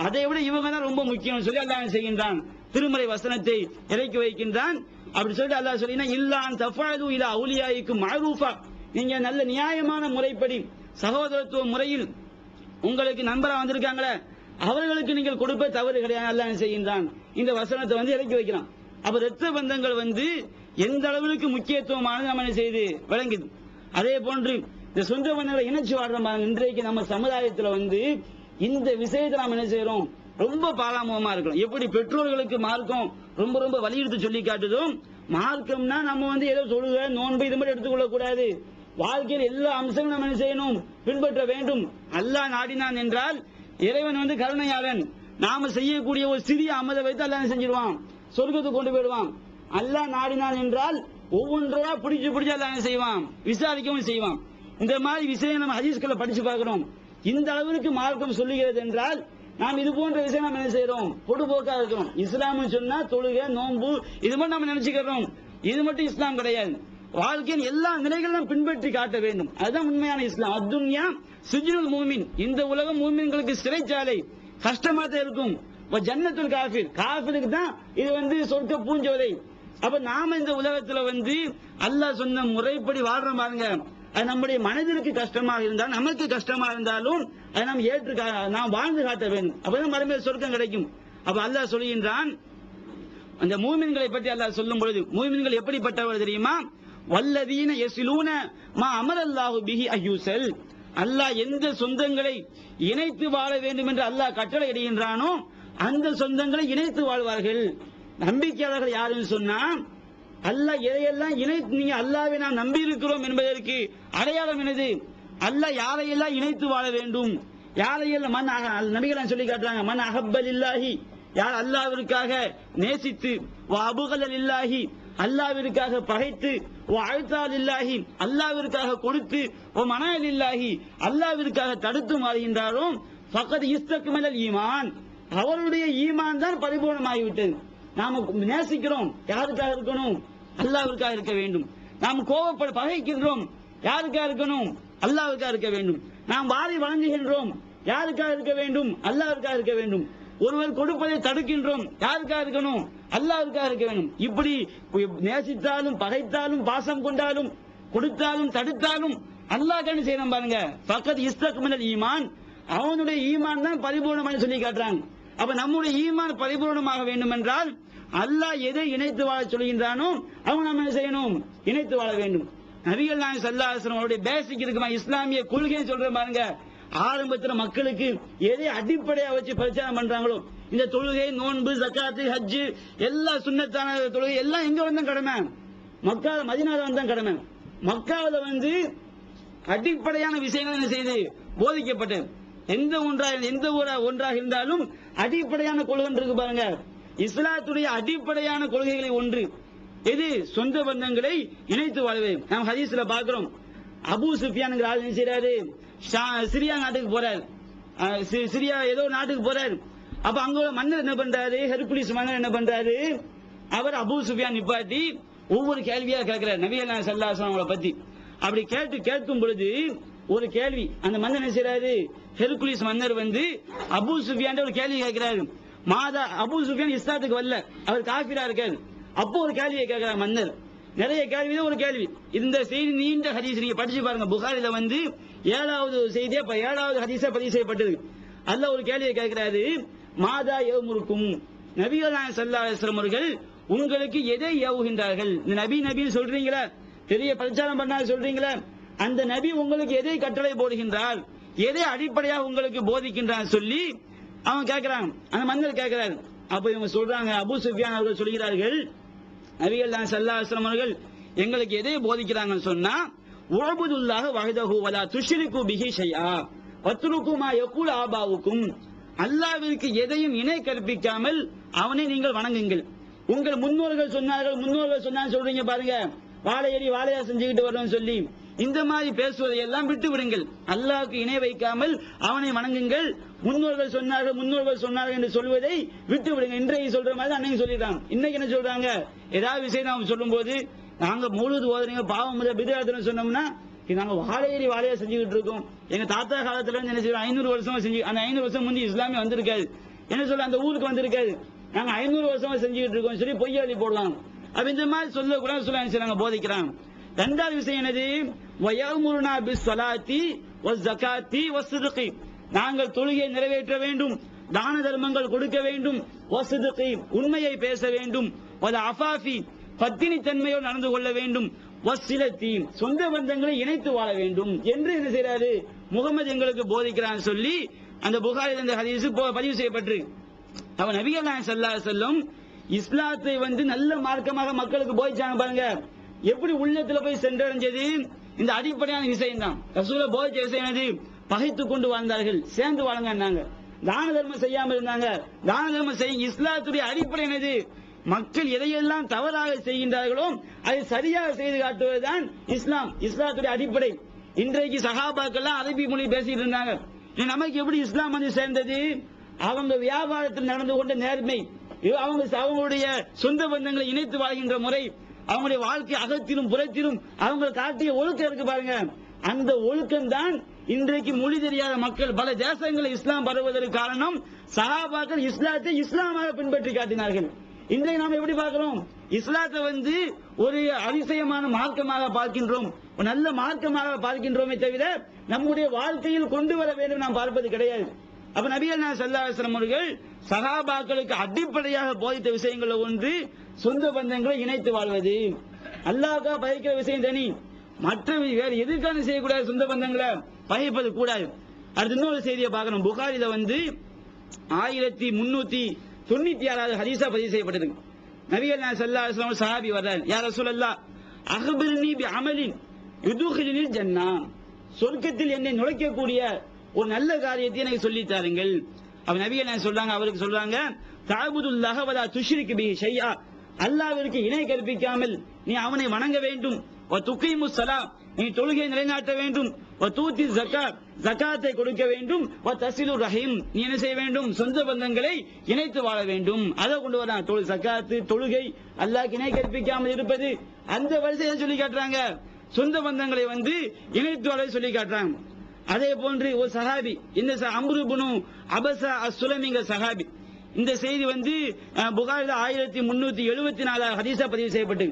அதை விட இவங்க தான் ரொம்ப முக்கியம் சொல்லி அல்லாஹ் என்ன செய்கின்றான், திருமறை வசனத்தை இறக்கி வைக்கின்றான். அப்படி சொல்லிட்டு அல்லாஹ் சொல்லினா இல்லான் தஃபாது இலா அவுலியாயிக்கும் மஅரூஃபா, நீங்க நல்ல நியாயமான முறைப்படி சகோதரத்துவ முறையில் உங்களுக்கு நண்பரா வந்திருக்காங்களே அவர்களுக்கு நீங்கள் கொடுப்ப தவறு கிடையாது அல்லாஹ் என்ன செய்கின்றான், இந்த வசனத்தை வந்து இறக்கி வைக்கிறான். அப்ப இரத்த பந்தங்கள் வந்து எந்த அளவுக்கு முக்கியத்துவமானது நம்ம என்ன செய்து விளங்குது. அதே போன்று இந்த சொந்த பந்தங்களை இணைச்சு வாழ்றோம். இன்றைக்கு நம்ம சமுதாயத்தில் வந்து இந்த விஷயத்தை நாம் என்ன செய்யறோம், ரொம்ப பாராமுகமா இருக்கிறோம். எப்படி பெற்றோர்களுக்கு மார்க்கம் ரொம்ப ரொம்ப வலியுறுத்தி சொல்லி காட்டுதோம், மார்க்கம்னா நம்ம வந்து ஏதோ தொழுகை நோன்பு இது மாதிரி எடுத்துக்கொள்ள கூடாது, வாழ்க்கையில் எல்லா அம்சங்களும் நம்ம என்ன செய்யணும், பின்பற்ற வேண்டும். அல்லாஹ் நாடினான் என்றால் இறைவன் வந்து கருணையாளன், நாம செய்யக்கூடிய ஒரு சிறிய அமலை வைத்து அல்லாஹ் செஞ்சிருவான், சொர்க்கத்துக்கு கொண்டு போயிடுவான். அல்லாஹ் நாடினான் என்றால் ஒவ்வொன்றா பிடிச்சு பிடிச்சு அல்லாஹ் என்ன செய்வான், விசாரிக்கவும் செய்வான். இந்த மாதிரி விஷயம் நம்ம ஹதீஸ்களை படிச்சு பார்க்கிறோம். இந்த அளவிற்கு மார்க்கம் சொல்லுகிறது என்றால் நாம் இது போன்ற விஷயம் நம்ம என்ன செய்யறோம், பொடுபோக்கா இருக்கிறோம். இஸ்லாம் சொன்னா தொழுகை நோன்பு இது மட்டும் நம்ம நினைச்சுக்கிறோம், இது மட்டும் இஸ்லாம் கிடையாது. வாழ்க்கையின் எல்லா நிலைகளும் பின்பற்றி காட்ட வேண்டும், அதுதான் உண்மையான இஸ்லாம். அத்துன்யா சிஜ்னுல் மூமின், இந்த உலகம் மூமின்களுக்கு சிறைச்சாலை, கஷ்டமா தான் இருக்கும். ஜன்னத்துல் காஃபிர், காஃபிருக்கு தான் இது வந்து சொர்க்க பூஞ்சோலை. அப்ப நாம இந்த உலகத்துல வந்து அல்லாஹ் சொன்ன முறைப்படி வாழ்றோம் பாருங்க, அது நம்முடைய மனதிற்கு கஷ்டமாக இருந்தாலும் நமக்கு கஷ்டமா இருந்தாலும் அதை நாம் நாம் வாழ்ந்து காட்ட வேண்டும், அப்பதான் மறுமையில் சொர்க்கம் கிடைக்கும். அப்ப அல்லாஹ் சொல்கின்றான் அந்த மூமின்களை பற்றி அல்லாஹ் சொல்லும் பொழுது மூமின்கள் எப்படிப்பட்டவர் தெரியுமா? வல்லதீன யஸ்லூன மா அமரல்லாஹு பிஹி அய்யூசல். அல்லாஹ் எந்த சொந்தங்களை இணைத்து வாழ வேண்டும் என்று அல்லாஹ் கட்டளை இடுகின்றானோ அந்த சொந்தங்களை இணைத்து வாழ்வார்கள். நம்பிக்கையாளர்கள் யாருன்னு சொன்னா அல்லாஹ் எதையெல்லாம் இணைத்து, நீங்க அல்லாஹ்வை நாம் நம்பி இருக்கிறோம் என்பதற்கு அடையாளம் என்னது? அல்லாஹ் யாரையெல்லாம் இணைத்து வாழ வேண்டும், யாரையெல்லாம் நபிகள் சொல்லி காட்டுறாங்க. மன் அஹப்பலில்லாஹி, யார் அல்லாஹ்விற்காக நேசித்து, வ அபுகலில்லாஹி, அல்லாஹ்விற்காக பகைத்து, வ அழ்தாலில்லாஹி, அல்லாஹ்விற்காக கொடுத்து, வ மனலில்லாஹி, அல்லாஹ்விற்காக தடுத்து மாறுகின்றாரோ ஃபக்கத் இஸ்தக்மலல் ஈமான், அவருடைய ஈமான் தான் பரிபூர்ணமாகிவிட்டது. நாம நேசிக்கிறோம், யாருக்காக இருக்கணும்? அல்லாஹ்விற்காக இருக்க வேண்டும். நாம் பகைக்கின்றோம், யாருக்காக இருக்கணும்? அல்லாஹ்வுக்காக இருக்க வேண்டும். நாம் வாரி வழங்குகின்றோம், யாருக்காக இருக்க வேண்டும்? அல்லாஹ்வுக்காக இருக்க வேண்டும். ஒருவர் கொடுப்பதை தடுக்கின்றோம், யாருக்காக இருக்கணும்? அல்லாஹ்வுக்காக இருக்க வேண்டும். இப்படி நேசித்தாலும் பகைத்தாலும் பாசம் கொண்டாலும் கொடுத்தாலும் தடுத்தாலும் அல்லாஹ்க்காக செய்யணும் பாருங்க. ஃபக்கத் இஸ்தக்மலல் ஈமான், அவனுடைய ஈமான் தான் பரிபூர்ணமாக சொல்லி காட்டுறாங்க. அப்ப நம்முடைய ஈமான் பரிபூர்ணமாக வேண்டும் என்றால் அல்லாஹ் எதை இணைத்து வாழ சொல்கின்றானோ அவன் நம்ம என்ன செய்யணும்? இணைத்து வாழ வேண்டும். நபிகள் நாயகம் ஸல்லல்லாஹு அலைஹி வஸல்லம் அவருடைய பேசிக் இருக்குமா, இஸ்லாமிய கொள்கையை சொல்ற பாருங்க. ஆரம்பத்தில் மக்களுக்கு எதை அடிப்படையா வச்சு பிரச்சாரம் பண்றாங்களோ, இந்த தொழுகை, நோன்பு, ஜக்காத்து, ஹஜ், எல்லா சுன்னத்தான தொழுகை எல்லாம் எங்க வந்தா கடமை? மக்கால, மதீனால வந்தா கடமை. மக்காவில அடிப்படையான விஷயங்கள் என்ன செய்து போதிக்கப்பட்டது. எந்த ஒன்றாக இருந்தாலும் அடிப்படையான கொள்கை இருக்கு பாருங்க. இஸ்லாத்துடைய அடிப்படையான கொள்கைகளை ஒன்று எது? சொந்த பந்தங்களை இணைத்து வாழ்வே. நாம் ஹதீஸ்ல பார்க்கிறோம், அபூ சுஃபியான் ஆள் என்ன செய்யறாரு? சிரியா நாட்டுக்கு போறாரு. சிரியா ஏதோ நாட்டுக்கு போறாரு. அப்ப அங்க உள்ள மன்னர் என்ன பண்றாரு? ஹெர்குலிஸ் மன்னர் என்ன பண்றாரு? அவர் அபூ சுஃபியான் நிப்பாட்டி ஒவ்வொரு கேள்வியா கேட்கிறார் நபிகள் நாயகம் ஸல்லல்லாஹு அலைஹி வஸல்லம் பத்தி. அப்படி கேட்கும் பொழுது ஒரு கேள்வி அந்த மன்னர் என்ன செய்யறாரு? ஹெர்குலிஸ் மன்னர் அபூ சுஃபியான் ஒரு கேள்வி கேட்கிறாரு. அபூ சுஃபியான் இஸ்லாத்துக்கு வரல, அவர் காஃபிரா இருக்காரு. அப்போ ஒரு கேள்வியை கேட்கிறார் மன்னர். நிறைய கேள்வி, ஒரு கேள்வி. இந்த செய்தி நீண்ட ஹதீஸ், நீங்க படிச்சு பாருங்க. புகாரில 7வது செய்தியா 7வது ஹதீஸா பதிவு செய்யப்பட்டது. அல்லாஹ் ஒரு கேள்வியை கேட்கிறாரு. மாதா யவுமுருக்கும், நபிகள் நாயகம் ஸல்லல்லாஹு அலைஹி வஸல்லம் அவர்கள் உங்களுக்கு எதை ஏவுகின்றார்கள்? இந்த நபின்னு சொல்றீங்களா, பெரிய பிரச்சாரம் பண்ண சொல்றீங்களா, அந்த நபி உங்களுக்கு எதை கட்டளை போடுகின்றார், எதை அடிப்படையாக உங்களுக்கு போதிக்கின்றார் சொல்லி அவன் கேட்கிறான். அந்த மன்னர் கேட்கிறார். அப்ப இவங்க சொல்றாங்க, அபூ சுஃபியான் அவர்கள் சொல்கிறார்கள், நபிகள் நாயகம் ஸல்லல்லாஹு அலைஹி வஸல்லம் அவர்கள் எங்களுக்கு எதை போதிக்கிறாங்கன்னு சொன்னா, உஅபுதுல்லாஹ வஹ்தஹு வலா துஷ்ரிகு பிஹி ஷைஆ வத்ருகு மா யகூல் ஆபாவுக்கும், அல்லாஹ்விற்கு எதையும் இணை கற்பிக்காமல் அவனை நீங்கள் வணங்குங்கள். உங்கள் முன்னோர்கள் சொன்னாங்க சொல்றீங்க பாருங்க, வாழையா செஞ்சுக்கிட்டு வரணும்னு சொல்லி இந்த மாதிரி பேசுவதை எல்லாம் விட்டு விடுங்கள். அல்லாஹ்வுக்கு இணை வைக்காமல் அவனை வணங்குங்கள். முன்னோர்கள் சொன்னார்கள் என்று சொல்வதை விட்டு விடுங்க. இன்றைக்கு சொல்ற மாதிரி அன்னைக்கு சொல்லிட்டாங்க. இன்னைக்கு என்ன சொல்றாங்க? ஏதாவது விஷயம் நாம சொல்லும் போது நாங்க மௌலூத் ஓதுறீங்க, பாவம் பித்அத்னு சொன்னோம்னா நாங்க வாழையா செஞ்சுக்கிட்டு இருக்கோம். எங்க தாத்தா காலத்துல இருந்து என்ன செய்யறோம்? 500 வருஷமா செஞ்சு, அந்த 500 வருஷம் முந்தி இஸ்லாமிய வந்திருக்காது, என்ன சொல்ல அந்த ஊருக்கு வந்திருக்காது, நாங்க 500 வருஷமா செஞ்சுக்கிட்டு இருக்கோம் சொல்லி பொய்யாளி போடலாம். அப்ப இந்த மாதிரி சொல்லக்கூடாது சொல்ல போதிக்கிறாங்க. இரண்டாவது விஷயம் என்னது? வயமுருனா பிஸ்ஸலாத்தி வஸ்ஸகாத்தி வஸ்ஸித்கி, நாங்கள் தொழுகையை நிறைவேற்ற வேண்டும், தான தர்மங்கள் கொடுக்க வேண்டும், வஸ்ஸித்கி உண்மையை பேச வேண்டும், வல அஃபாஃபி பத்தினி தன்மையோடு நடந்து கொள்ள வேண்டும், வஸ்ஸிலத்தி சொந்த பந்தங்களை இணைத்து வாழ வேண்டும் என்று என்ன செய்யறாரு? முகமது எங்களுக்கு போதிக்கிறான் சொல்லி அந்த புகாரில் இந்த ஹதீஸ் பதிவு செய்யப்பட்டிருக்கு. அவன் நபிகள் நாயகம் ஸல்லல்லாஹு அலைஹி வஸல்லம் இஸ்லாத்தை நல்ல மார்க்கமாக மக்களுக்கு போதிச்சாங்க பாருங்க. எப்படி உள்ளத்துல போய் சென்றடைஞ்சது? இந்த அடிப்படையான விஷயம் தான். ரசூலுல்லாஹ் போதிச்ச விஷயம் என்னது? பகைத்துக் கொண்டு வாழ்ந்தார்கள், சேர்ந்து வாழுங்க. தான தர்மம் செய்யாமல் இருந்தாங்க, தான தர்மம் செய்ய. இஸ்லாத்துடைய அடிப்படை என்னது? மக்கள் எதையெல்லாம் தவறாக செய்கின்றார்களோ அதை சரியாக செய்து காட்டுவதுதான் இஸ்லாம். இஸ்லாத்துடைய அடிப்படை. இன்றைக்கு சஹாபாக்கள் அரபி மொழி பேசிட்டு இருந்தாங்க. நமக்கு எப்படி இஸ்லாம் சேர்ந்தது? அவங்க வியாபாரத்தில் நடந்து கொண்ட நேர்மை, அவங்களுடைய சொந்த பந்தங்களை இணைத்து வாழ்கின்ற முறை, அவங்களுடைய வாழ்க்கை அகத்திலும் புறத்திலும் அவங்க காட்டிய ஒழுக்கம் இருக்கு பாருங்க. அந்த ஒழுக்கம் தான் இன்றைக்கு மொழி தெரியாத மக்கள் பல தேசங்களில் இஸ்லாம் பரவுவதற்கு காரணம். சஹாபாக்கள் இஸ்லாத்தை இஸ்லாமாக பின்பற்றி காட்டினார்கள். இன்றைக்கு நாம் எப்படி பார்க்கிறோம்? இஸ்லாத்தை ஒரு அதிசயமான மார்க்கமாக பார்க்கின்றோம், நல்ல மார்க்கமாக பார்க்கின்றோமே தவிர நம்முடைய வாழ்க்கையில் கொண்டு வர வேண்டும் நாம் பார்ப்பது கிடையாது. அப்ப நபிகள் நாயகம் ஸல்லல்லாஹு அலைஹி வஸல்லம் அவர்கள் சஹாபாக்களுக்கு அடிப்படையாக போதித்த விஷயங்கள் ஒன்று சொந்த பந்தங்களை இணைத்து வாழ்வது. அல்லாஹ்வுக்காக பகைக்கிற விஷயம் தனி, மற்ற வேறு எதுக்கான செய்யக்கூடாது, சொந்த பந்தங்களை பகைப்பது கூடாது. அடுத்து இன்னொரு செய்தியை பார்க்கணும். புகாரில 1396 ஹதீஸா பதிவு செய்யப்பட்டிருக்கு. நபிகள் நாயகம் ஸல்லல்லாஹு அலைஹி வஸல்லம் சஹாபி வர்றார், யா ரசூலல்லாஹ் அக்பிர்னி பி அமலின் யுதுகிலில் ஜன்னah, சொர்க்கத்தில் என்னை நுழைக்கக்கூடிய ஒரு நல்ல காரியத்தை எனக்கு சொல்லி தாருங்கள். அப்ப நபிகள் நாயகம் சொல்றாங்க, அவருக்கு சொல்றாங்க, தஅபுதுல்லாஹ வலா துஷ்ரிக் பிஹி ஷைஆ, அல்லாஹ்விற்கு இணை கற்பிக்காமல் நீ அவனை வணங்க வேண்டும். வ துகீமுஸ் ஸலா, நீ தொழுகை நிலைநாட்ட வேண்டும். வ தூத்தி ஸகாத், ஸகாத்தை கொடுக்க வேண்டும். வ தஸிலுர் ரஹீம், நீ என்ன செய்ய வேண்டும், சொந்த பந்தங்களை இணைத்து வாழ வேண்டும். அதை கொண்டு வரான். ஸகாத், தொழுகை, அல்லாஹ்க்கு இணை கற்பிக்காமல் இருப்பது, அந்த வரிசையை சொல்லி காட்டுறாங்க. சொந்த பந்தங்களை இணைத்து வாழ சொல்லி காட்டுறாங்க. அதே போன்று ஒரு சஹாபி, இந்த அம்ரு இப்னு அபஸா அஸ்-சுலமிங்க சஹாபி, இந்த செய்தி புகாரில 1374 ஹதீஸா பதிவு செய்யப்பட்டு,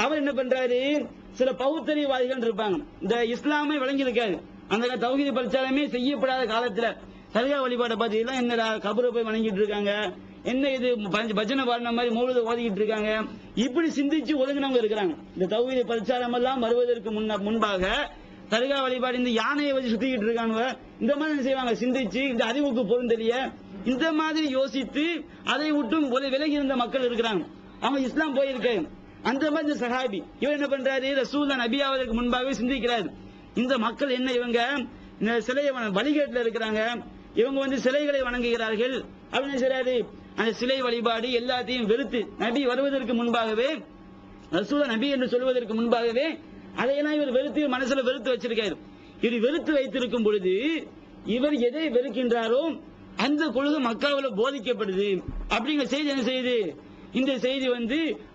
அவர் என்ன பண்றாரு, சில பௌத்தரிவாதிகள் இருப்பாங்க, இந்த இஸ்லாமை வழங்கி இருக்காரு, அந்த தௌஹீத் பிரச்சாரமே செய்யப்படாத காலத்துல தர்கா வழிபாட்டை பார்த்தீங்கன்னா என்னடா கபரை போய் வணங்கிட்டு இருக்காங்க, என்ன இது பஜனை பாடின மாதிரி மௌலூத ஓதிக்கிட்டு இருக்காங்க, இப்படி சிந்திச்சு ஒதுங்கினவங்க இருக்கிறாங்க. இந்த தௌஹீத் பிரச்சாரம் எல்லாம் வருவதற்கு முன்பாக தர்கா வழிபாடு இந்த யானையை வச்சு சுத்திக்கிட்டு இருக்காங்க, இந்த மாதிரி என்ன செய்வாங்க, சிந்திச்சு இந்த அறிவுக்கு பொருந்தெரிய இந்த மாதிரி யோசித்து அதை விட்டும் விலகி இருந்த மக்கள் இருக்கிறாங்க. அவங்க இஸ்லாம் போயிருக்காங்க. அந்த மாதிரி இந்த சஹாபி இவர் என்ன பண்றாரு, ரசூலுல்லாஹ் நபியாவதற்கு முன்பாகவே சிந்திக்கிறாரு, இந்த மக்கள் என்ன, இவங்க இந்த சிலையை வழிகேட்டில் இருக்கிறாங்க, இவங்க சிலைகளை வணங்குகிறார்கள் அப்படின்னு செய்றாரு. அந்த சிலை வழிபாடு எல்லாத்தையும் வெறுத்து, நபி வருவதற்கு முன்பாகவே, ரசூலுல்லாஹ் நபி என்று சொல்வதற்கு முன்பாகவே அதையெல்லாம் இவர் வெறுத்து மனசுல வெறுத்து வச்சிருக்காரு. இவர் வெறுத்து வைத்திருக்கும் பொழுது இவர் எதை வெறுக்கின்றாரோ அந்த கொள்கை மக்காவுல போதிக்கப்படுது அப்படிங்கிற செய்தி என்ன செய்யுது, இந்த செய்தி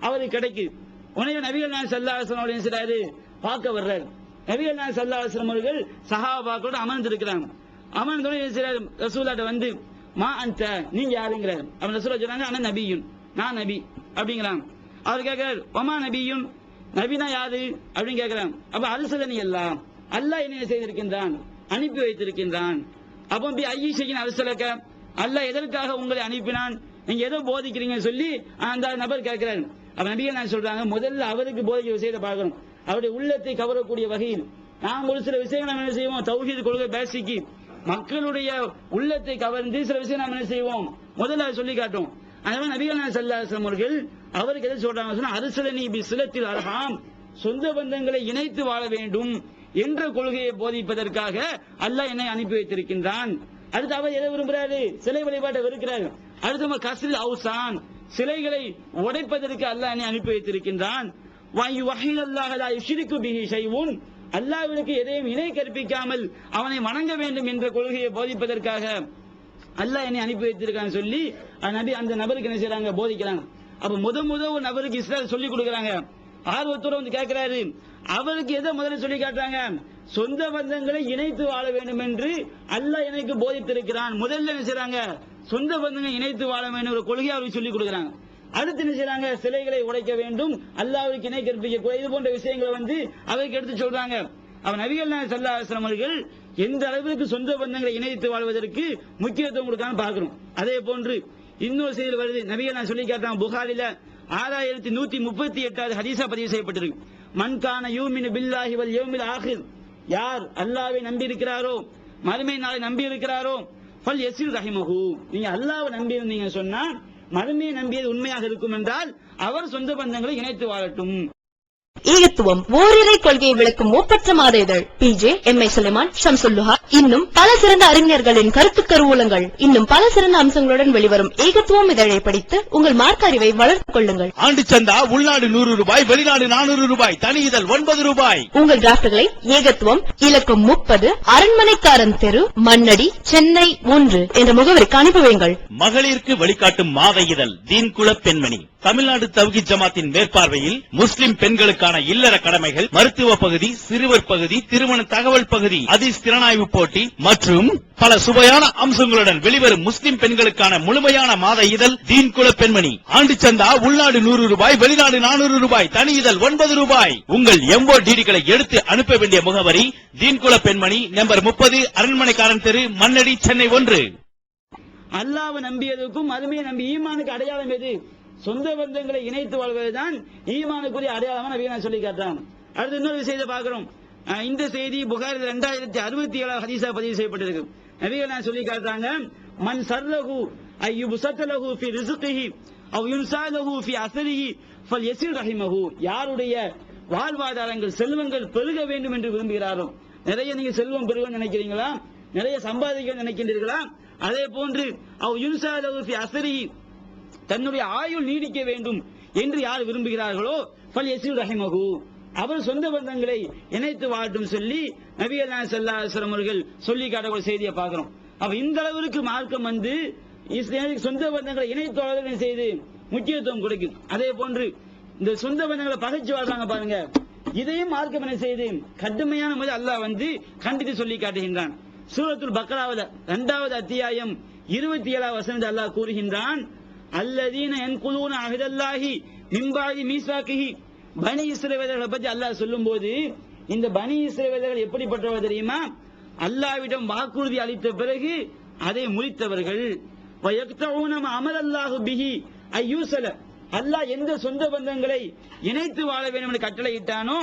அவருக்கு கிடைக்குது. உடனே நபிகள் நாயகம் ஸல்லல்லாஹு அலைஹி வஸல்லம் என்ன செய்றாரு, பார்க்க வர்றாரு. நபிகள் நாயகம் ஸல்லல்லாஹு அலைஹி வஸல்லம் அவர்கள் சஹாபாக்களோட அமர்ந்திருக்கிறாங்க. அமர்ந்தோட என்ன செய்றாரு, ரசூலுல்லாஹ்ட்ட மா அன்த, நீங்க யாருங்கிறாரு. அவன் ரசூலுல்லாஹ் சொல்றாங்க, அன நபியுன், நான் நபி அப்படிங்கிறாங்க. அவர் கேட்கிறார், ஒமா நபியுன், நபினா யாரு அப்படின்னு கேட்கிறாங்க. அப்ப அரசலனி எல்லாம் அல்லாஹ் என்ன செய்திருக்கின்றான், அனுப்பி வைத்திருக்கின்றான். அப்போ ஐயீஷையின் அரசலக்க, அல்லாஹ் எதற்காக உங்களை அனுப்பினான், நீங்க எதோ போதிக்கிறீங்கன்னு சொல்லி அந்த நபர் கேட்கிறாரு. அப்ப நபிகள் நான் சொல்றாங்க, முதல்ல அவருக்கு போதிக்க விஷயத்தை பார்க்கணும், அவருடைய உள்ளத்தை கவரக்கூடிய வகையில். நாம் ஒரு சில விஷயங்கள் நம்ம என்ன செய்வோம், தௌஹீத் கொள்கை பேசிக்கு மக்களுடைய உள்ளத்தை கவர்ந்து சில விஷயம் நாம் என்ன செய்வோம், முதல்ல சொல்லி காட்டும். அதனால நபிகள் நாயகம் ஸல்லல்லாஹு அலைஹி வஸல்லம் அவர்கள் அவருக்கு எதை சொல்றாங்க சொன்னா, அரசலனி பி சிலத்தில் அர்ஹாம், சொந்த பந்தங்களை இணைத்து வாழ வேண்டும் என்ற கொள்கையை போதிப்பதற்காக அல்லாஹ் என்னை அனுப்பி வைத்திருக்கின்றான். அடுத்து அவர் எதை விரும்புறாரு, சிலை வழிபாட்டை வெறுக்கிறார். அடுத்து கஸ்ரில் அவுசான், சிலைகளை உடைப்பதற்கு அல்லாஹ் என்னை அனுப்பி வைத்திருக்கின்றான். அல்லாஹ்விற்கு எதையும் இணை கற்பிக்காமல் அவனை வணங்க வேண்டும் என்ற கொள்கையை போதிப்பதற்காக அல்லாஹ் என்னை அனுப்பி வைத்திருக்கான்னு சொல்லி நபி அந்த நபருக்கு என்ன செய்றாங்க, போதிக்கிறாங்க. அப்ப முத ஒரு நபருக்கு இஸ்லாம் சொல்லி கொடுக்கறாங்க. ஆர்வத்தோட கேட்கிறாரு, அவருக்கு எதை முதல்ல சொல்லி காட்டுறாங்க, சொந்த பந்தங்களை இணைத்து வாழ வேண்டும் என்று அல்லாஹ் எனக்கு போதித்திருக்கிறான். முதல்ல என்ன செய்றாங்க, சொந்த பந்தங்களை இணைத்து வாழ வேண்டும் ஒரு கொள்கையை அவருக்கு சொல்லி கொடுக்கறாங்க. அடுத்து என்ன செய்றாங்க, சிலைகளை உடைக்க வேண்டும், அல்லாஹ்வுக்கு இணை கற்பிக்க, இது போன்ற விஷயங்களை அவருக்கு எடுத்து சொல்றாங்க. அவன் நபிகள் நாயகம் ஸல்லல்லாஹு அலைஹி வஸல்லம் அவர்கள் எந்த அளவிற்கு சொந்த பந்தங்களை இணைத்து வாழ்வதற்கு முக்கியத்துவம் கொடுக்கான்னு பார்க்கிறோம். அதே போன்று இன்னொரு செய்தி வருது, நபிகள் நான் சொல்லி காட்டுறாங்க. புகாரில 6138 ஹதீஸா பதிவு செய்யப்பட்டிருக்கு. மன்கான யூமினு பில்லாஹி வல் யௌமில் ஆகிர், யார் அல்லாஹ்வை நம்பி இருக்கிறாரோ, மறுமை நாளை நம்பி இருக்கிறாரோ, ஃபல் யஸில் ரஹிமஹு, நீங்க அல்லாஹ்வை நம்பி இருந்தீங்க சொன்னா, மறுமையை நம்பியது உண்மையாக இருக்கும் என்றால் அவர் சொந்த பந்தங்களை இணைத்து வாழட்டும். ஏகத்துவம் ஓரிரை கொள்கையை விளக்கும் ஒப்பற்ற மாத இதழ் PJ MI சுலைமான், ஷம்சுல்லுஹா, இன்னும் பல சிறந்த அறிஞர்களின் கருத்து கருவூலங்கள், இன்னும் பல சிறந்த அம்சங்களுடன் வெளிவரும் ஏகத்துவம் இதழை படித்து உங்கள் மார்க்க அறிவை வளர்த்துக் கொள்ளுங்கள். ஆண்டு சந்தா உள்நாடு 100 ரூபாய், வெளிநாடு 400 ரூபாய், தனி இதழ் 9 ரூபாய். உங்கள் டிராப்ட்களை ஏகத்துவம், இலக்கம் 30, அரண்மனைக்காரன் தெரு, மண்ணடி, சென்னை 1 என்ற முகவரிக்கு அனுப்பி வையுங்கள். மகளிருக்கு வழிகாட்டும் மாத இதழ் தீன்குல பெண்மணி, தமிழ்நாடு தவ்ஹீத் ஜமாத்தின் மேற்பார்வையில் முஸ்லிம் பெண்களுக்கான இல்லற கடமைகள், மருத்துவ பகுதி, சிறுவர் பகுதி, திருமண தகவல் பகுதி, ஹதீஸ் திறனாய்வு போட்டி மற்றும் பல சுவையான அம்சங்களுடன் வெளிவரும் முஸ்லிம் பெண்களுக்கான முழுமையான மாத இதழ் தீன்குல பெண்மணி. ஆண்டு சந்தா உள்நாடு 100 ரூபாய், வெளிநாடு 400 ரூபாய், தனி இதழ் 9 ரூபாய். உங்கள் MODD-களை எடுத்து அனுப்ப வேண்டிய முகவரி தீன்குல பெண்மணி, நம்பர் 30, அரண்மனைக்காரன் தெரு, மண்ணடி, சென்னை 1. அல்லாஹ்வை நம்பியதுக்கும் மறுமையை நம்பி ஈமானுக்கு அடையாளம் எது? சொந்த பந்தங்களை இணைத்து வாழ்வதுதான் ஈமானுக்குரிய அடையாளமா நபிகள் சொல்லி காட்டுறாங்க. அடுத்து இன்னொரு விஷயத்தை பார்க்கிறோம். இந்த செய்தி புகாரி 2067 ஹதீஸா பதிவு செய்யப்பட்டிருக்கு. நபிகள் சொல்லி காட்டுறாங்க, மன் சர்ரஹு அய்யுபஸதலஹு ஃபி ரிஸ்கிஹி அவ் யுன்ஸாலஹு ஃபி அஸரிஹி ஃபல்யஸில் ரஹிமஹு. யாருடைய வாழ்வாதாரங்கள் செல்வங்கள் பெருக வேண்டும் என்று விரும்புகிறாரோ, நிறைய நீங்க செல்வம் பெருக நினைக்கிறீங்களா, நிறைய சம்பாதிக்க நினைக்கின்றீர்களா, அதே போன்று அவ் யுன்ஸாலஹு ஃபி அஸரிஹி தன்னுடைய ஆயுள் நீடிக்க வேண்டும் என்று யார் விரும்புகிறார்களோ ஃபல்யஸில் ரஹிமஹு அவர் சொந்த பந்தங்களை இணைத்து வாழட்டும் சொல்லி நபிகள் நாயகம் ஸல்லல்லாஹு அலைஹி வஸல்லம் அவர்கள் சொல்லி காட்டக்கூடிய செய்தியை பார்க்கிறோம். அப்ப இந்த அளவிற்கு மார்க்கம் வந்து சொந்த பந்தங்களை இணைத்து வாழ்வதை செய்து முக்கியத்துவம் கொடுக்கும். அதே போன்று இந்த சொந்த பந்தங்களை பகைச்சு வாழ்றாங்க பாருங்க, இதையும் மார்க்கம் என்ன செய்து கடுமையான முறையில் அல்லாஹ் வந்து கண்டித்து சொல்லி காட்டுகின்றான். சூரத்துல் பக்ராவுல 2வது அத்தியாயம் 27வது வசனத்தில் அல்லாஹ் கூறுகின்றான், அல்லதீன யன்குலூன அஹ்தல்லாஹி மின் பஅதி மீஸாகிஹி. பனி இஸ்ரவேலர்களை பற்றி அல்லாஹ் சொல்லும்போது இந்த பனி இஸ்ரவேலர்கள் எப்படிப்பட்டவர்கள் தெரியுமா? அல்லாஹ்விடம் வாக்குறுதி அளித்த பிறகு அதை முறித்தவர்கள். வயக்தஊன மா அமரல்லாஹு பிஹி அய்யூஸல. அல்லாஹ் எந்த சொந்த பந்தங்களை இணைத்து வாழ வேண்டும் என்று கட்டளையிட்டானோ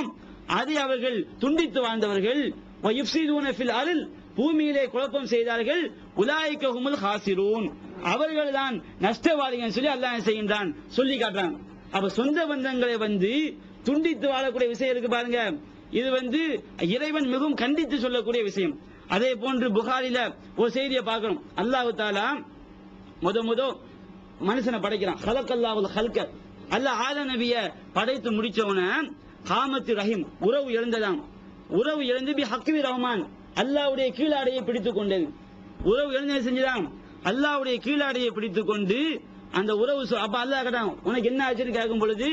அதை அவர்கள் துண்டித்து வாழ்ந்தவர்கள். வயுஃப்ஸிதூன ஃபில் அர்ல். பூமியிலே குழப்பம் செய்தார்கள். உலாயிக ஹுமுல் ஹாசிரூன். அவர்கள்தான் நஷ்டவாதிகள் சொல்லி அல்லாஹ் செய்கின்றான், சொல்லி காட்டுறான். அப்ப சொந்த பந்தங்களை வந்து துண்டித்து வாழக்கூடிய விஷயம் இருக்கு பாருங்க, இது வந்து இறைவன் மிகவும் கண்டித்து சொல்லக்கூடிய விஷயம். அதே போன்று புகாரில ஒரு செய்தியை பார்க்கிறோம். அல்லாஹ் தஆலா முத மனுஷனை படைக்கிறான். ஹலக்கல்லாஹுல் ஹல்க. அல்லாஹ் ஆதம் நபியை படைத்து முடிச்சவன காமத்து ரஹீம் உறவு எழுந்ததாம். உறவு எழுந்து பி ஹக்கி ரஹ்மான் அல்லாஹ்வுடைய கீழாடையை பிடித்துக் கொண்டது. உறவு எழுந்து செஞ்சுதான் அல்லாஹ்வுடைய கீழாடையை பிடித்துக் கொண்டு அந்த உறவு அப்ப அல்லாஹ் கேட்டான், உனக்கு என்ன ஆச்சுன்னு கேட்கும் பொழுது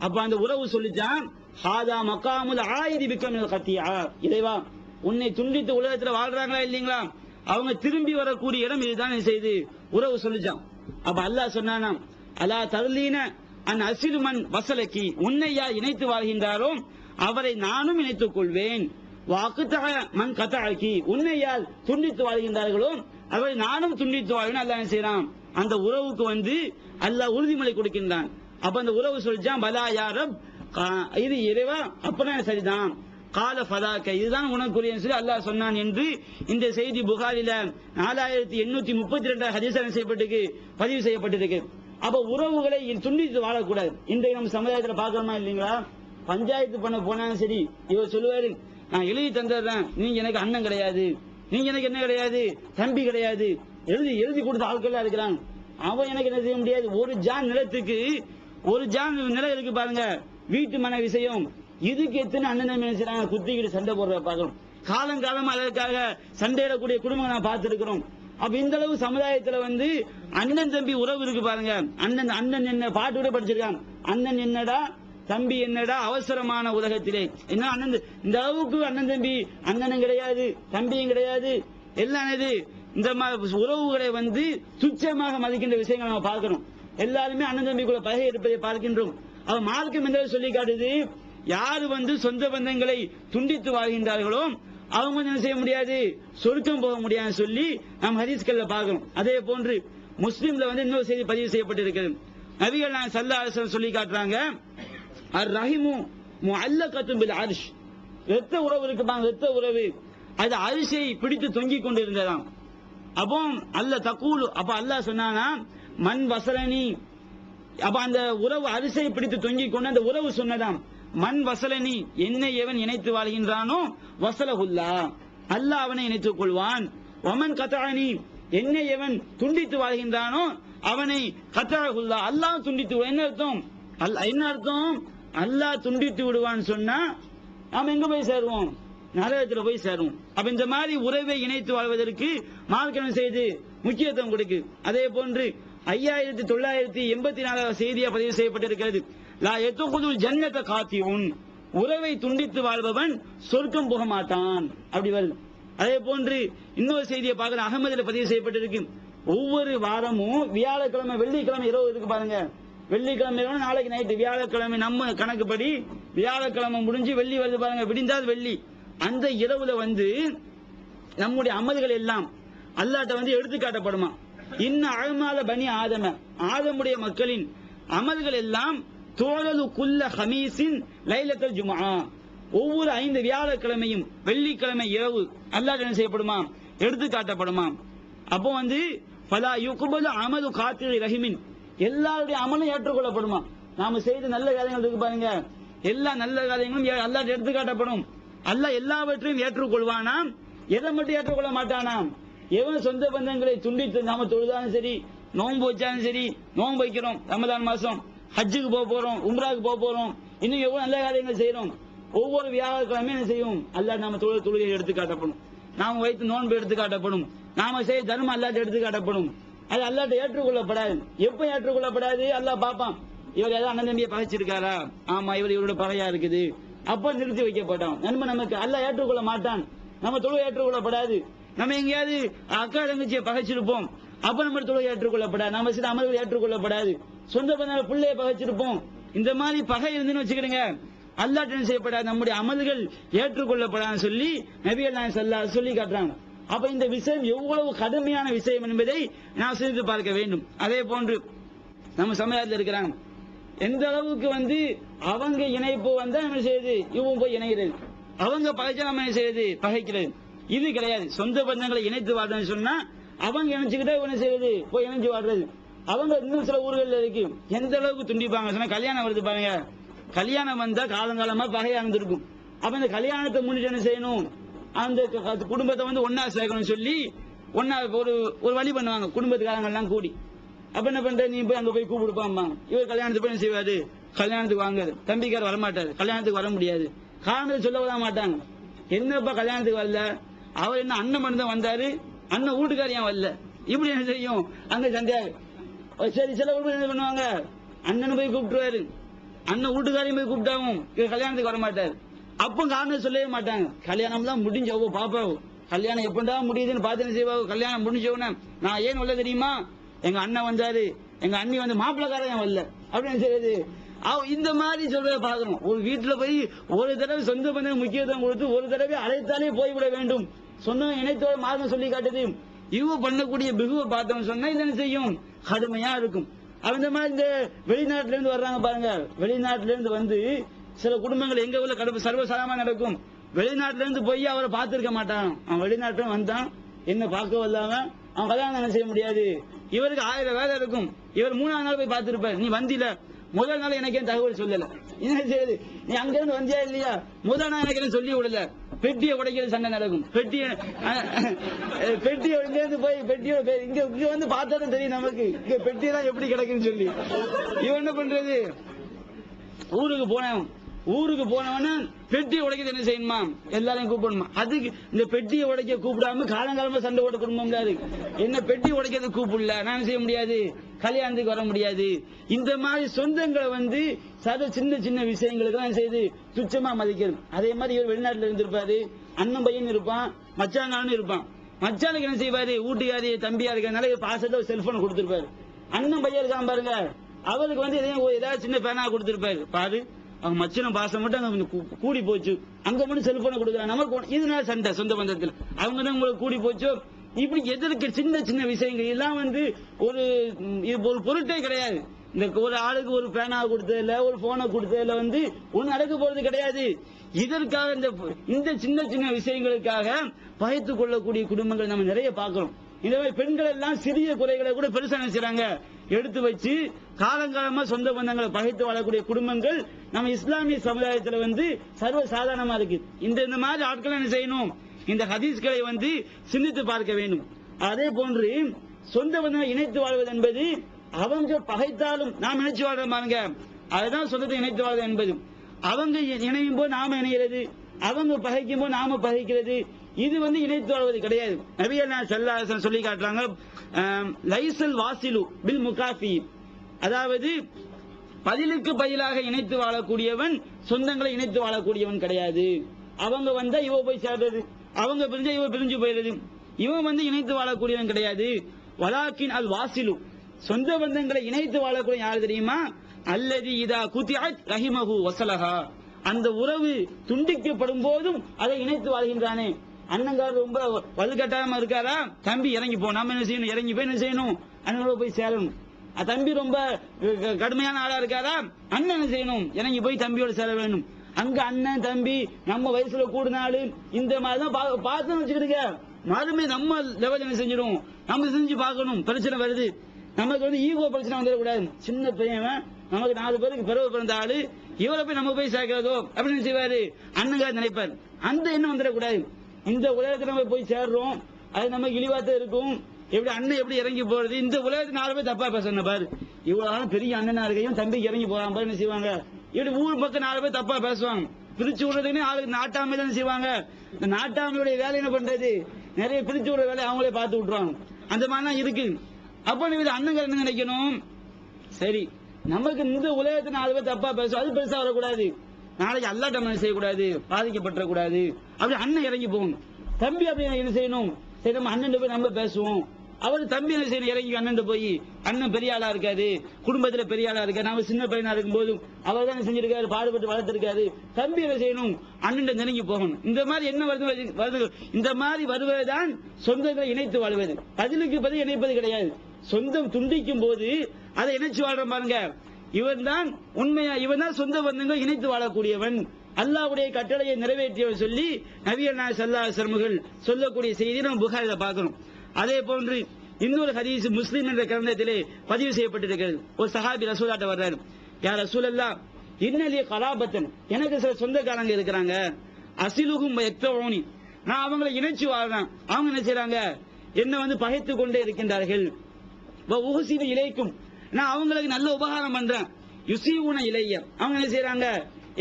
அப்ப அந்த உறவு சொல்லிச்சான், ஹாதா மகாமுல் ஆயிதி பிக்கமில் கத்தியா. இறைவா, உன்னை துண்டித்து உலகத்துல வாழ்றாங்களா இல்லீங்களா, அவங்க திரும்பி வரக்கூடிய இடம் இதுதான் செய்து உறவு சொல்லிச்சான். அப்ப அல்லாஹ் சொன்னானாம், அலா தர்லீன அன் அசிறுமன் வசலக்கி. உன்னை யார் இணைத்து வாழ்கின்றாரோ அவரை நானும் இணைத்துக் கொள்வேன். வாக்குத்தக மண் கத்தாக்கி. உன்னை யார் துண்டித்து வாழ்கின்றார்களோ அவரை நானும் துண்டித்து வாழ்வேன். அல்லாஹ் செய்யறான். அந்த உறவுக்கு வந்து அல்லாஹ் உறுதிமொழி கொடுக்கின்றான். அப்ப அந்த உறவு சொல்லிச்சான், பலா யா ரப், இது இறைவா, அப்பதான் சரிதான். கால ஃபதாக்க, இதுதான் உனக்குரியன்னு சொல்லி அல்லாஹ் சொன்னான் என்று இந்த செய்தி புகாரில 4832 ஹதீஸ் செய்யப்பட்டிருக்கு, பதிவு செய்யப்பட்டிருக்கு. அப்ப உறவுகளை துண்டித்து வாழக்கூடாது. இன்றைக்கு நம்ம சமுதாயத்தில் பார்க்கணுமா இல்லீங்களா? பஞ்சாயத்து பண்ண போனாலும் சரி, இவர் சொல்லுவாரு, நான் எழுதி தந்துடுறேன், நீங்க எனக்கு அண்ணன் கிடையாது, நீங்க எனக்கு என்ன கிடையாது, தம்பி கிடையாது, எழுதி கொடுத்த ஆட்கள் இருக்கிறான், அவன் எனக்கு என்ன செய்ய முடியாது. ஒரு ஜான் நிலத்துக்கு ஒரு ஜான் நிலம் இருக்கு பாருங்க, வீட்டு மன விஷயம், இதுக்கு எத்தனை அண்ணன் நினைச்சாங்க குத்திக்கிட்டு சண்டை போடுற பார்க்கணும். காலங்காலமா அதற்காக சண்டையிடக்கூடிய குடும்பம் நான் பார்த்திருக்கிறோம். அப்ப இந்த அளவு சமுதாயத்துல வந்து அண்ணன் தம்பி உறவு இருக்கு பாருங்க. அண்ணன் என்ன பாட்டு கூட படிச்சிருக்கான், அண்ணன் என்னடா தம்பி என்னடா அவசரமான உலகத்திலே. என்ன அண்ணன் இந்த அளவுக்கு அண்ணன் தம்பி, அண்ணனும் கிடையாது தம்பியும் கிடையாது, எல்லாம் இது. இந்த உறவுகளை வந்து துச்சமாக மதிக்கின்ற விஷயங்களை நம்ம பார்க்கணும். எல்லாருமே அண்ணன் தம்பிக்குள்ள பகை இருப்பதை பார்க்கின்றோம். அவ மார்க்கம் என்று சொல்லி காட்டுது, யாரு வந்து சொந்த பந்தங்களை துண்டித்து வாழ்கின்றார்களோ அவங்க என்ன செய்ய முடியாது, சொர்க்கம் போக முடியாது சொல்லி நாம் ஹதீஸ்கள்ல பார்க்கிறோம். அதே போன்று முஸ்லிம்ல வந்து இன்னொரு செய்தி பதிவு செய்யப்பட்டிருக்கிறது. நபிகள் நாயகம் ஸல்லல்லாஹு அலைஹி வஸல்லம் சொல்லி காட்டுறாங்க, அர் ரஹிமு முஅல்லகத்துன் பில் அர்ஷ். இரத்த உறவு இருக்குப்பாங்க, இரத்த உறவு அது அரிசை பிடித்து தொங்கிக் கொண்டிருந்ததாம். அப்போ அல்ல தக்கூலு, அப்ப அல்லாஹ் சொன்னானா, மண் வசலனி. அப்ப அந்த உறவு அரிசை பிடித்து தொங்கிக் கொண்டு அந்த உறவு சொன்னதாம், மண் வசலனி, என்னை எவன் இணைத்து வாழ்கின்றானோ வசலகுல்லா, அல்லாஹ் அவனை இணைத்துக் கொள்வான். ஒமன் கத்தானி, என்னை எவன் துண்டித்து வாழ்கின்றானோ அவனை கத்தாகுல்லா, அல்லாஹ் துண்டித்து. என்ன அர்த்தம்? என்ன அர்த்தம்? அல்லாஹ் துண்டித்து விடுவான்னு சொன்னா நாம் எங்க போய் சேருவோம்? நரகத்துல போய் சேருவோம். அப்ப இந்த மாதிரி உறவை இணைத்து வாழ்வதற்கு மார்க்கம் செய்து முக்கியத்துவம் கொடுக்கு. அதே போன்று 5984 செய்தியா பதிவு செய்யப்பட்டிருக்கிறது, லா யதுகுலுல் ஜன்னத காத்திஉன், உறவை துண்டித்து வாழ்பவன் சொர்க்கம் போக மாட்டான், அப்படி வருது. அதே போன்று இன்னொரு செய்தியை பார்க்க அகமதுல பதிவு செய்யப்பட்டிருக்கு. ஒவ்வொரு வாரமும் வியாழக்கிழமை வெள்ளிக்கிழமை இரவு இருக்கு பாருங்க, வெள்ளிக்கிழமை நாளைக்கு நைட்டு, வியாழக்கிழமை நம்ம கணக்குப்படி வியாழக்கிழமை முடிஞ்சு வெள்ளி வருது பாருங்க, விடிந்தால் வெள்ளி. அந்த இரவுல வந்து நம்முடைய அமல்கள் எல்லாம் அல்லாஹ்ட்ட வந்து எடுத்து காட்டப்படுமா. அழமால பனி ஆதம ஆதமுடைய மக்களின் அமல்கள் எல்லாம் தோழலு குல்ல ஹமீஸின் லைலத்துல் ஜும்ஆ ஒவ்வொரு 5 வியாழக்கிழமையும் வெள்ளிக்கிழமை இரவு அல்லாஹ் என்ன செய்யப்படுமா எடுத்து காட்டப்படுமா. அப்போ ஃபலா யுக்பலு அமலு காத்திரி ரஹிமின் எல்லாருடைய அமலும் ஏற்றுக்கொள்ளப்படுமா. நாம செய்த நல்ல காரியங்கள் இருக்கு பாருங்க, எல்லா நல்ல காரியங்களும் அல்லாஹ் எடுத்து காட்டப்படும். அல்லாஹ் எல்லாவற்றையும் ஏற்றுக்கொள்வானாம், எதை மட்டும் ஏற்றுக்கொள்ள மாட்டானாம். எவன் சொந்த பந்தங்களை துண்டித்து நாம தொழுதாலும் சரி, நோன்பு வச்சாலும் சரி, நோன்பு வைக்கிறோம் ரமதான் மாசம், ஹஜ்ஜுக்கு போக போறோம், உம்ராக்கு போக போறோம், இன்னும் எவ்வளவு நல்ல காரியங்கள் செய்யறோம். ஒவ்வொரு வியாழக்கிழமை என்ன செய்யும் அல்லாஹ் நாம தொழுகை எடுத்து காட்டப்படும், நாம வைத்து நோன்பு எடுத்து காட்டப்படும், நாம செய்ய தர்மம் அல்லாஹ் எடுத்து காட்டப்படும். அது அல்லாஹ் ஏற்றுக்கொள்ளப்படாது. எப்ப ஏற்றுக்கொள்ளப்படாது? அல்லாஹ் பாப்பான், இவர் ஏதாவது அண்ணன் தம்பியை பகைச்சிருக்காரா, ஆமா இவரோட பகையா இருக்குது, அப்ப நிறுத்தி வைக்கப்பட்டான். நண்பன் நமக்கு அல்லாஹ் ஏற்றுக்கொள்ள மாட்டான், நம்ம தொழுகை ஏற்றுக்கொள்ளப்படாது. நம்ம எங்கேயாவது அக்கா தங்கச்சியை பகைச்சிருப்போம், அப்ப நம்ம தொழுகை ஏற்றுக்கொள்ளப்படாது, நம்ம சில அமல்கள் ஏற்றுக்கொள்ளப்படாது. சொந்த பந்த பிள்ளைய பகைச்சிருப்போம், இந்த மாதிரி பகை இருந்துன்னு வச்சுக்கிடுங்க, அல்லாஹ் என்ன செய்யப்படாது, நம்முடைய அமல்கள் ஏற்றுக்கொள்ளப்படாதுன்னு சொல்லி நபிகள் நாயகம் ஸல்லல்லாஹு அலைஹி வஸல்லம் சொல்லி காட்டுறாங்க. அப்ப இந்த விஷயம் எவ்வளவு கடுமையான விஷயம் என்பதை நான் சிந்தித்து பார்க்க வேண்டும். அதே போன்று நம்ம சமுதாயத்தில் இருக்கிறாங்க, எந்த அளவுக்கு அவங்க இணைப்பு வந்தா என்ன செய்யுது, இவங்க போய் இணைகிறது, அவங்க பகைச்சா நம்ம என்ன செய்யுது, பகைக்கிறது. இது கிடையாது. சொந்த பந்தங்களை இணைத்து வாழ்றதுன்னு சொன்னா அவங்க இணைச்சுக்கிட்டே என்ன செய்யுது, போய் இணைஞ்சு வாழ்றது. அவங்க இன்னும் சில ஊர்களில் இருக்கு, எந்த அளவுக்கு துண்டிப்பாங்க சொன்னா, கல்யாணம் வருது பாருங்க, கல்யாணம் வந்தா காலங்காலமா பகையா இருந்திருக்கும். அப்ப இந்த கல்யாணத்தை முன்னிட்டு என்ன செய்யணும், அந்த குடும்பத்தை ஒன்னா சேர்க்கணும்னு சொல்லி ஒன்னா ஒரு வழி பண்ணுவாங்க, குடும்பத்துக்காரங்கெல்லாம் கூடி. அப்ப என்ன பண்ற, நீ போய் அங்க போய் கூப்பிடுப்பாம்மா, இவர் கல்யாணத்துக்கு போய் என்ன செய்வாரு, கல்யாணத்துக்கு வாங்காது, தம்பிக்கார் வரமாட்டாரு, கல்யாணத்துக்கு வர முடியாது, காரணத்தை சொல்ல மாட்டாங்க. என்னப்பா கல்யாணத்துக்கு வரல, அவர் என்ன அண்ணன் மட்டும் தான் வந்தாரு, அண்ணன் வீட்டுக்காரியும் வரல, இப்படி என்ன செய்யும் அங்க சந்தேகம். சரி, சில குடும்பம் என்ன பண்ணுவாங்க, அண்ணன் போய் கூப்பிட்டுருவாரு, அண்ணன் வீட்டுக்காரையும் போய் கூப்பிட்டாவும் இவர் கல்யாணத்துக்கு வர மாட்டாரு. அப்ப காரணம் சொல்லவே மாட்டாங்க, கல்யாணம் தான் முடிஞ்சவோ பாப்பாவோ, கல்யாணம் எப்படா முடியுதுன்னு பார்த்து என்ன செய்வாங்க, கல்யாணம் முடிஞ்சவன நான் ஏன் வரல தெரியுமா, எங்க அண்ணன் வந்தாரு, எங்க அண்ணி மாப்பிள்ளக்காரையும் வரல அப்படின்னு செய்யுது. இந்த மாதிரி சொல்றத பாக்கணும். ஒரு வீட்டுல போய் ஒரு தடவை சொந்த பந்தம் முக்கியத்துவம் கொடுத்து ஒரு தடவை அழைத்தாலே போய்விட வேண்டும். சொந்தம் இணைத்தோட மார்க்கம் சொல்லி காட்டுது. இவ பண்ணக்கூடிய பிகுவை பார்த்தோம் சொன்னா இது என்ன செய்யும், கடுமையா இருக்கும். அந்த மாதிரி இந்த வெளிநாட்டுல இருந்து வர்றாங்க பாருங்க, வெளிநாட்டுல இருந்து சில குடும்பங்கள் எங்க உள்ள கடுமை சர்வசாதாரணமா நடக்கும். வெளிநாட்டுல இருந்து போய் அவரை பார்த்திருக்க மாட்டான், அவன் வெளிநாட்டுல வந்தான், என்ன பார்க்க வல்லாம அவன் கல்யாணம் என்ன செய்ய முடியாது, இவருக்கு 1000 வேலை இருக்கும். இவர் 3ஆவது நாள் போய் பார்த்திருப்பார், நீ வந்தில, முதல் நாள் எனக்கு தகவல் சொல்லல, என்ன செய்யுது, நீ அங்க இருந்து வந்தியா இல்லையா, முதல் நாள் எனக்கு சொல்லி விடல, பெட்டியை உடைக்கிறது சண்டை நடக்கும். பெட்டியை இருந்து போய் பெட்டியோட இங்க பார்த்தாலும் தெரியும் நமக்கு, இங்க பெட்டியெல்லாம் எப்படி கிடக்குன்னு சொல்லி. இவன் என்ன பண்றது, ஊருக்கு போனவன பெட்டியை உடைக்கிறது என்ன செய்யணுமா, எல்லாரையும் கூப்பிடணுமா. அதுக்கு இந்த பெட்டியை உடைக்க கூப்பிடாம காலங்காலமா சண்டை ஓட்ட குடும்பம் இருக்கு. என்ன பெட்டி உடைக்கிறது கூப்பிடல, நான் செய்ய முடியாது, கல்யாணத்துக்கு வர முடியாது. இந்த மாதிரி சொந்தங்களை சின்ன சின்ன விஷயங்களுக்கு தான் செய்து துச்சமா மதிக்கிறது. அதே மாதிரி இவர் வெளிநாட்டுல இருந்திருப்பாரு, அண்ணன் பையன் இருப்பான், மச்சானான்னு இருப்பான். மச்சானுக்கு என்ன செய்வாரு, வீட்டுக்காரி தம்பியா இருக்கிறதுனால பாசத்தை ஒரு செல்போன் கொடுத்திருப்பாரு. அண்ணன் பையன் இருக்கான் பாருங்க, அவருக்கு ஏதாவது சின்ன பேனா கொடுத்திருப்பாரு. பாரு அவங்க மச்சன பாசம் மட்டும் அங்க கூடி போச்சு, அங்க மட்டும் செல்போனை கொடுக்குறாங்க, நமக்கு இதனால சண்டை சொந்த பந்தத்தில், அவங்க தான் உங்களுக்கு கூடி போச்சோ. இப்படி எதிர்க்க சின்ன சின்ன விஷயங்கள் எல்லாம் ஒரு பொருட்டே கிடையாது. இந்த ஒரு ஆளுக்கு ஒரு பேனா கொடுத்ததுல, ஒரு போனை கொடுத்ததுல ஒண்ணு நடக்க போறது கிடையாது. இதற்காக இந்த சின்ன சின்ன விஷயங்களுக்காக பகைத்துக் கொள்ளக்கூடிய குடும்பங்கள் நம்ம நிறைய பார்க்கிறோம். இந்த மாதிரி பெண்கள் எல்லாம் சிறிய குறைகளை கூட பெருசா நினைச்சாங்க எடுத்து வச்சு காலங்காலமா சொந்த பந்தங்களை பகைத்து வாழக்கூடிய குடும்பங்கள் நம்ம இஸ்லாமிய சமுதாயத்துல சர்வ சாதாரணமா இருக்கு. இந்த மாதிரி ஆட்கள் என்ன செய்யணும், இந்த ஹதீஸ்களை சிந்தித்து பார்க்க வேண்டும். அதே போன்று சொந்த பந்தங்களை இணைத்து வாழ்வது என்பது அவங்க பகைத்தாலும் நாம் இணைச்சு வாழ்ற பாருங்க, அதுதான் சொந்தத்தை இணைத்து வாழ்வது என்பது. அவங்க இணையும் போது நாம இணைகிறது, அவங்க பகைக்கும் போது நாம பகைக்கிறது, இது இணைத்து வாழ்வது கிடையாது. நபிகள் நாயகம் ஸல்லல்லாஹு அலைஹி வஸல்லம் சொல்லி காட்டுறாங்க, லைசல் வாசிலு பில் முகாஃபி, அதாவது பதிலுக்கு பதிலாக இணைத்து வாழக்கூடியவன் சொந்தங்களை இணைத்து வாழக்கூடியவன் கிடையாது. அவங்க வந்தா இவ போய் சேர்றது, அவங்க பிரிஞ்சா இவ பிரிஞ்சு போயிடுறது, இவன் இணைத்து வாழக்கூடியவன் கிடையாது. வலாக்கின் அல் வாசிலு, சொந்த பந்தங்களை இணைத்து வாழக்கூடிய யாரு தெரியுமா, அல்லதி இதா குதிஅத் ரஹிமஹு வஸலஹா, அந்த உறவு துண்டிக்கப்படும் போதும் அதை இணைத்து வாழ்கின்றானே. அண்ணங்கார் ரொம்ப வலுக்கட்டாயமா இருக்காரா, தம்பி இறங்கி போ, நம்ம என்ன செய்யணும், இறங்கி போய் என்ன செய்யணும், அண்ணனோட போய் சேரணும். தம்பி ரொம்ப கடுமையான ஆளா இருக்காரா, அண்ணன் என்ன செய்யணும், இறங்கி போய் தம்பியோட சேர வேணும். அங்க அண்ணன் தம்பி நம்ம வயசுல கூடுனாலு இந்த மாதிரிதான் பார்த்து வச்சுக்கிட்டு மறுமை நம்ம லெவல் என்ன செஞ்சிடும், நம்ம செஞ்சு பார்க்கணும். பிரச்சனை வருது, நமக்கு வந்து ஈகோ பிரச்சனை வந்துடக்கூடாது. சின்ன பையன் நமக்கு 4 பேருக்கு பிறகு பிறந்த ஆளு, இவரை போய் நம்ம போய் சேர்க்கிறதோ அப்படின்னு செய்வாரு அண்ணங்க நினைப்பார். அந்த எண்ணம் வந்துடக்கூடாது. இந்த உலகத்துல நம்ம போய் சேர்றோம், அது நமக்கு இழிவாத்தான் இருக்கும். எப்படி அண்ணன் எப்படி இறங்கி போறது, இந்த உலகத்துக்கு 4 பேர் தப்பா பேசணும் பாரு. இவ்வளவு பெரிய அண்ணனா இருக்கையும் தம்பிக்கு இறங்கி போறான் பாரு, என்ன செய்வாங்க, இப்படி ஊர் பக்கம் 4 பேர் தப்பா பேசுவாங்க. பிரிச்சு விடுறதுன்னு ஆளுக்கு நாட்டாமை தான் செய்வாங்க. இந்த நாட்டாமையுடைய வேலை என்ன பண்றது, நிறைய பிரிச்சு விடுற வேலை அவங்களே பார்த்து விட்டுருவாங்க. அந்த மாதிரிலாம் இருக்கு. அப்ப நீங்க அண்ணங்க என்ன நினைக்கணும், சரி நமக்கு இந்த உலகத்தை 4 பேர் தப்பா பேசும், அது பெருசா வரக்கூடாது, நாளைக்கு அல்லாட்ட நம்ம செய்யக்கூடாது, பாதிக்கப்பட்டக்கூடாது. அப்படி அண்ணன் இறங்கி போகணும். தம்பி அப்படி என்ன செய்யணும், சரி நம்ம அண்ணன் போய் நம்ம பேசுவோம். அவர் தம்பி என்ன செய்யணும், இறங்கி அண்ணன் போய், அண்ணன் பெரிய ஆளா இருக்காரு, குடும்பத்துல பெரிய ஆளா இருக்காரு, நாம சின்ன பையனா இருக்கும் போது அவர் தான் செஞ்சிருக்காரு, பாடுபட்டு வளர்த்திருக்காரு. தம்பி என்ன செய்யணும், அண்ணன் நெருங்கி போகணும். இந்த மாதிரி என்ன வருது, இந்த மாதிரி வருவதுதான் சொந்தங்களை இணைத்து வாழ்வது. பதிலுக்கு பதில் இணைப்பது கிடையாது. சொந்தம் துண்டிக்கும் போது அதை இணைச்சு வாழ்ற பாருங்க, இவன் தான் உண்மையா, இவன் தான் சொந்த பந்தங்கள் இணைத்து வாழக்கூடியவன், அல்லாஹ்வுடைய கட்டளையை நிறைவேற்றியவர் சொல்லி நபிகள் நாயகம் ஸல்லல்லாஹு அலைஹி வஸல்லம் சொல்லக்கூடிய செய்தியை நம்ம புகாரில பார்க்கிறோம். அதே போன்று இன்னொரு ஹதீஸ் முஸ்லிம் என்ற கிரந்தத்திலே பதிவு செய்யப்பட்டிருக்கிறது. ஒரு சஹாபி ரசூலுல்லாஹ்ட்ட வர்றாரு, யா ரசூலல்லாஹ் இன்னலிய கலாபத்தன், எனக்கு சில சொந்தக்காரங்க இருக்கிறாங்க, அசிலுகும் யக்தவுனி, நான் அவங்களை இணைச்சு வாழ்றேன், அவங்க என்ன செய்றாங்க, என்ன வந்து பகைத்து கொண்டே இருக்கின்றார்கள். உஹ்சினு இலைக்கும், நான் அவங்களுக்கு நல்ல உபகாரம் பண்றேன். யுசீவுன இலைய, அவங்க என்ன செய்றாங்க,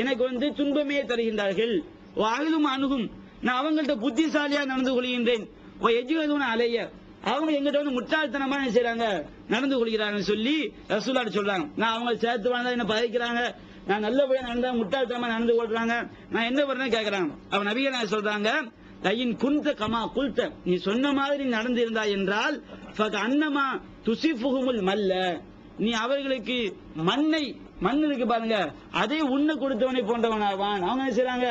எனக்கு வந்து துன்பமே தருகின்றார்கள். அகிலும் அணுகும், நான் அவங்கள்ட்ட புத்திசாலியா நடந்து கொள்கின்றேன். எஜுவதுன அலைய, அவங்க எங்கிட்ட வந்து முட்டாள்தனமா என்ன செய்றாங்க, நடந்து கொள்கிறாங்கன்னு சொல்லி ரசூலுல்லாஹ் சொல்றாங்க. நான் அவங்க சேர்த்து வாழ்ந்தா என்ன பகைக்கிறாங்க, நான் நல்லபடியா நடந்தா முட்டாள்தனமா நடந்து கொள்றாங்க, நான் என்ன பண்றேன்னு கேட்கறாங்க. அவன் நபிகள் சொல்றாங்க, லைன் குந்த கமா குல்த, நீ சொன்ன மாதிரி நடந்து இருந்தாய் என்றால் அன்னமா துசிஃபுகுமுல் மல்ல, நீ அவர்களுக்கு மண் இருக்கு பாருங்க, அதை உண்ண கொடுத்தவனை போன்றவனாவான். அவங்க என்ன செய்றாங்க,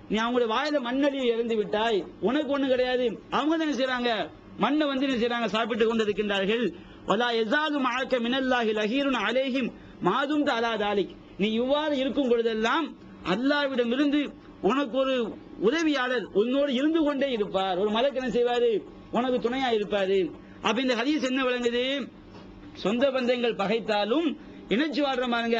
நீ அவங்களுடைய வாயில மண்ணடியை இறந்து விட்டாய், உனக்கு ஒண்ணு கிடையாது. அவங்க தான் என்ன செய்றாங்க, மண்ணை வந்து என்ன செய்றாங்க, சாப்பிட்டு கொண்டிருக்கின்றார்கள். வலா யஸாலு மஅக மினல்லாஹி லஹீருன் அலைஹிம் மாதும் அலா தாலிக், நீ இவ்வாறு இருக்கும் பொழுதெல்லாம் அல்லாஹ்விடமிருந்து உனக்கு ஒரு உதவியாளர் உன்னோடு இருந்து கொண்டே இருப்பார். ஒரு மலக்கு என்ன செய்வாரு, உனக்கு துணையா இருப்பாரு. அப்ப இந்த ஹதீஸ் என்ன விளங்குது, சொந்த பந்தங்கள் பகைத்தாலும் இணைச்சு வாழ்ற பாருங்க,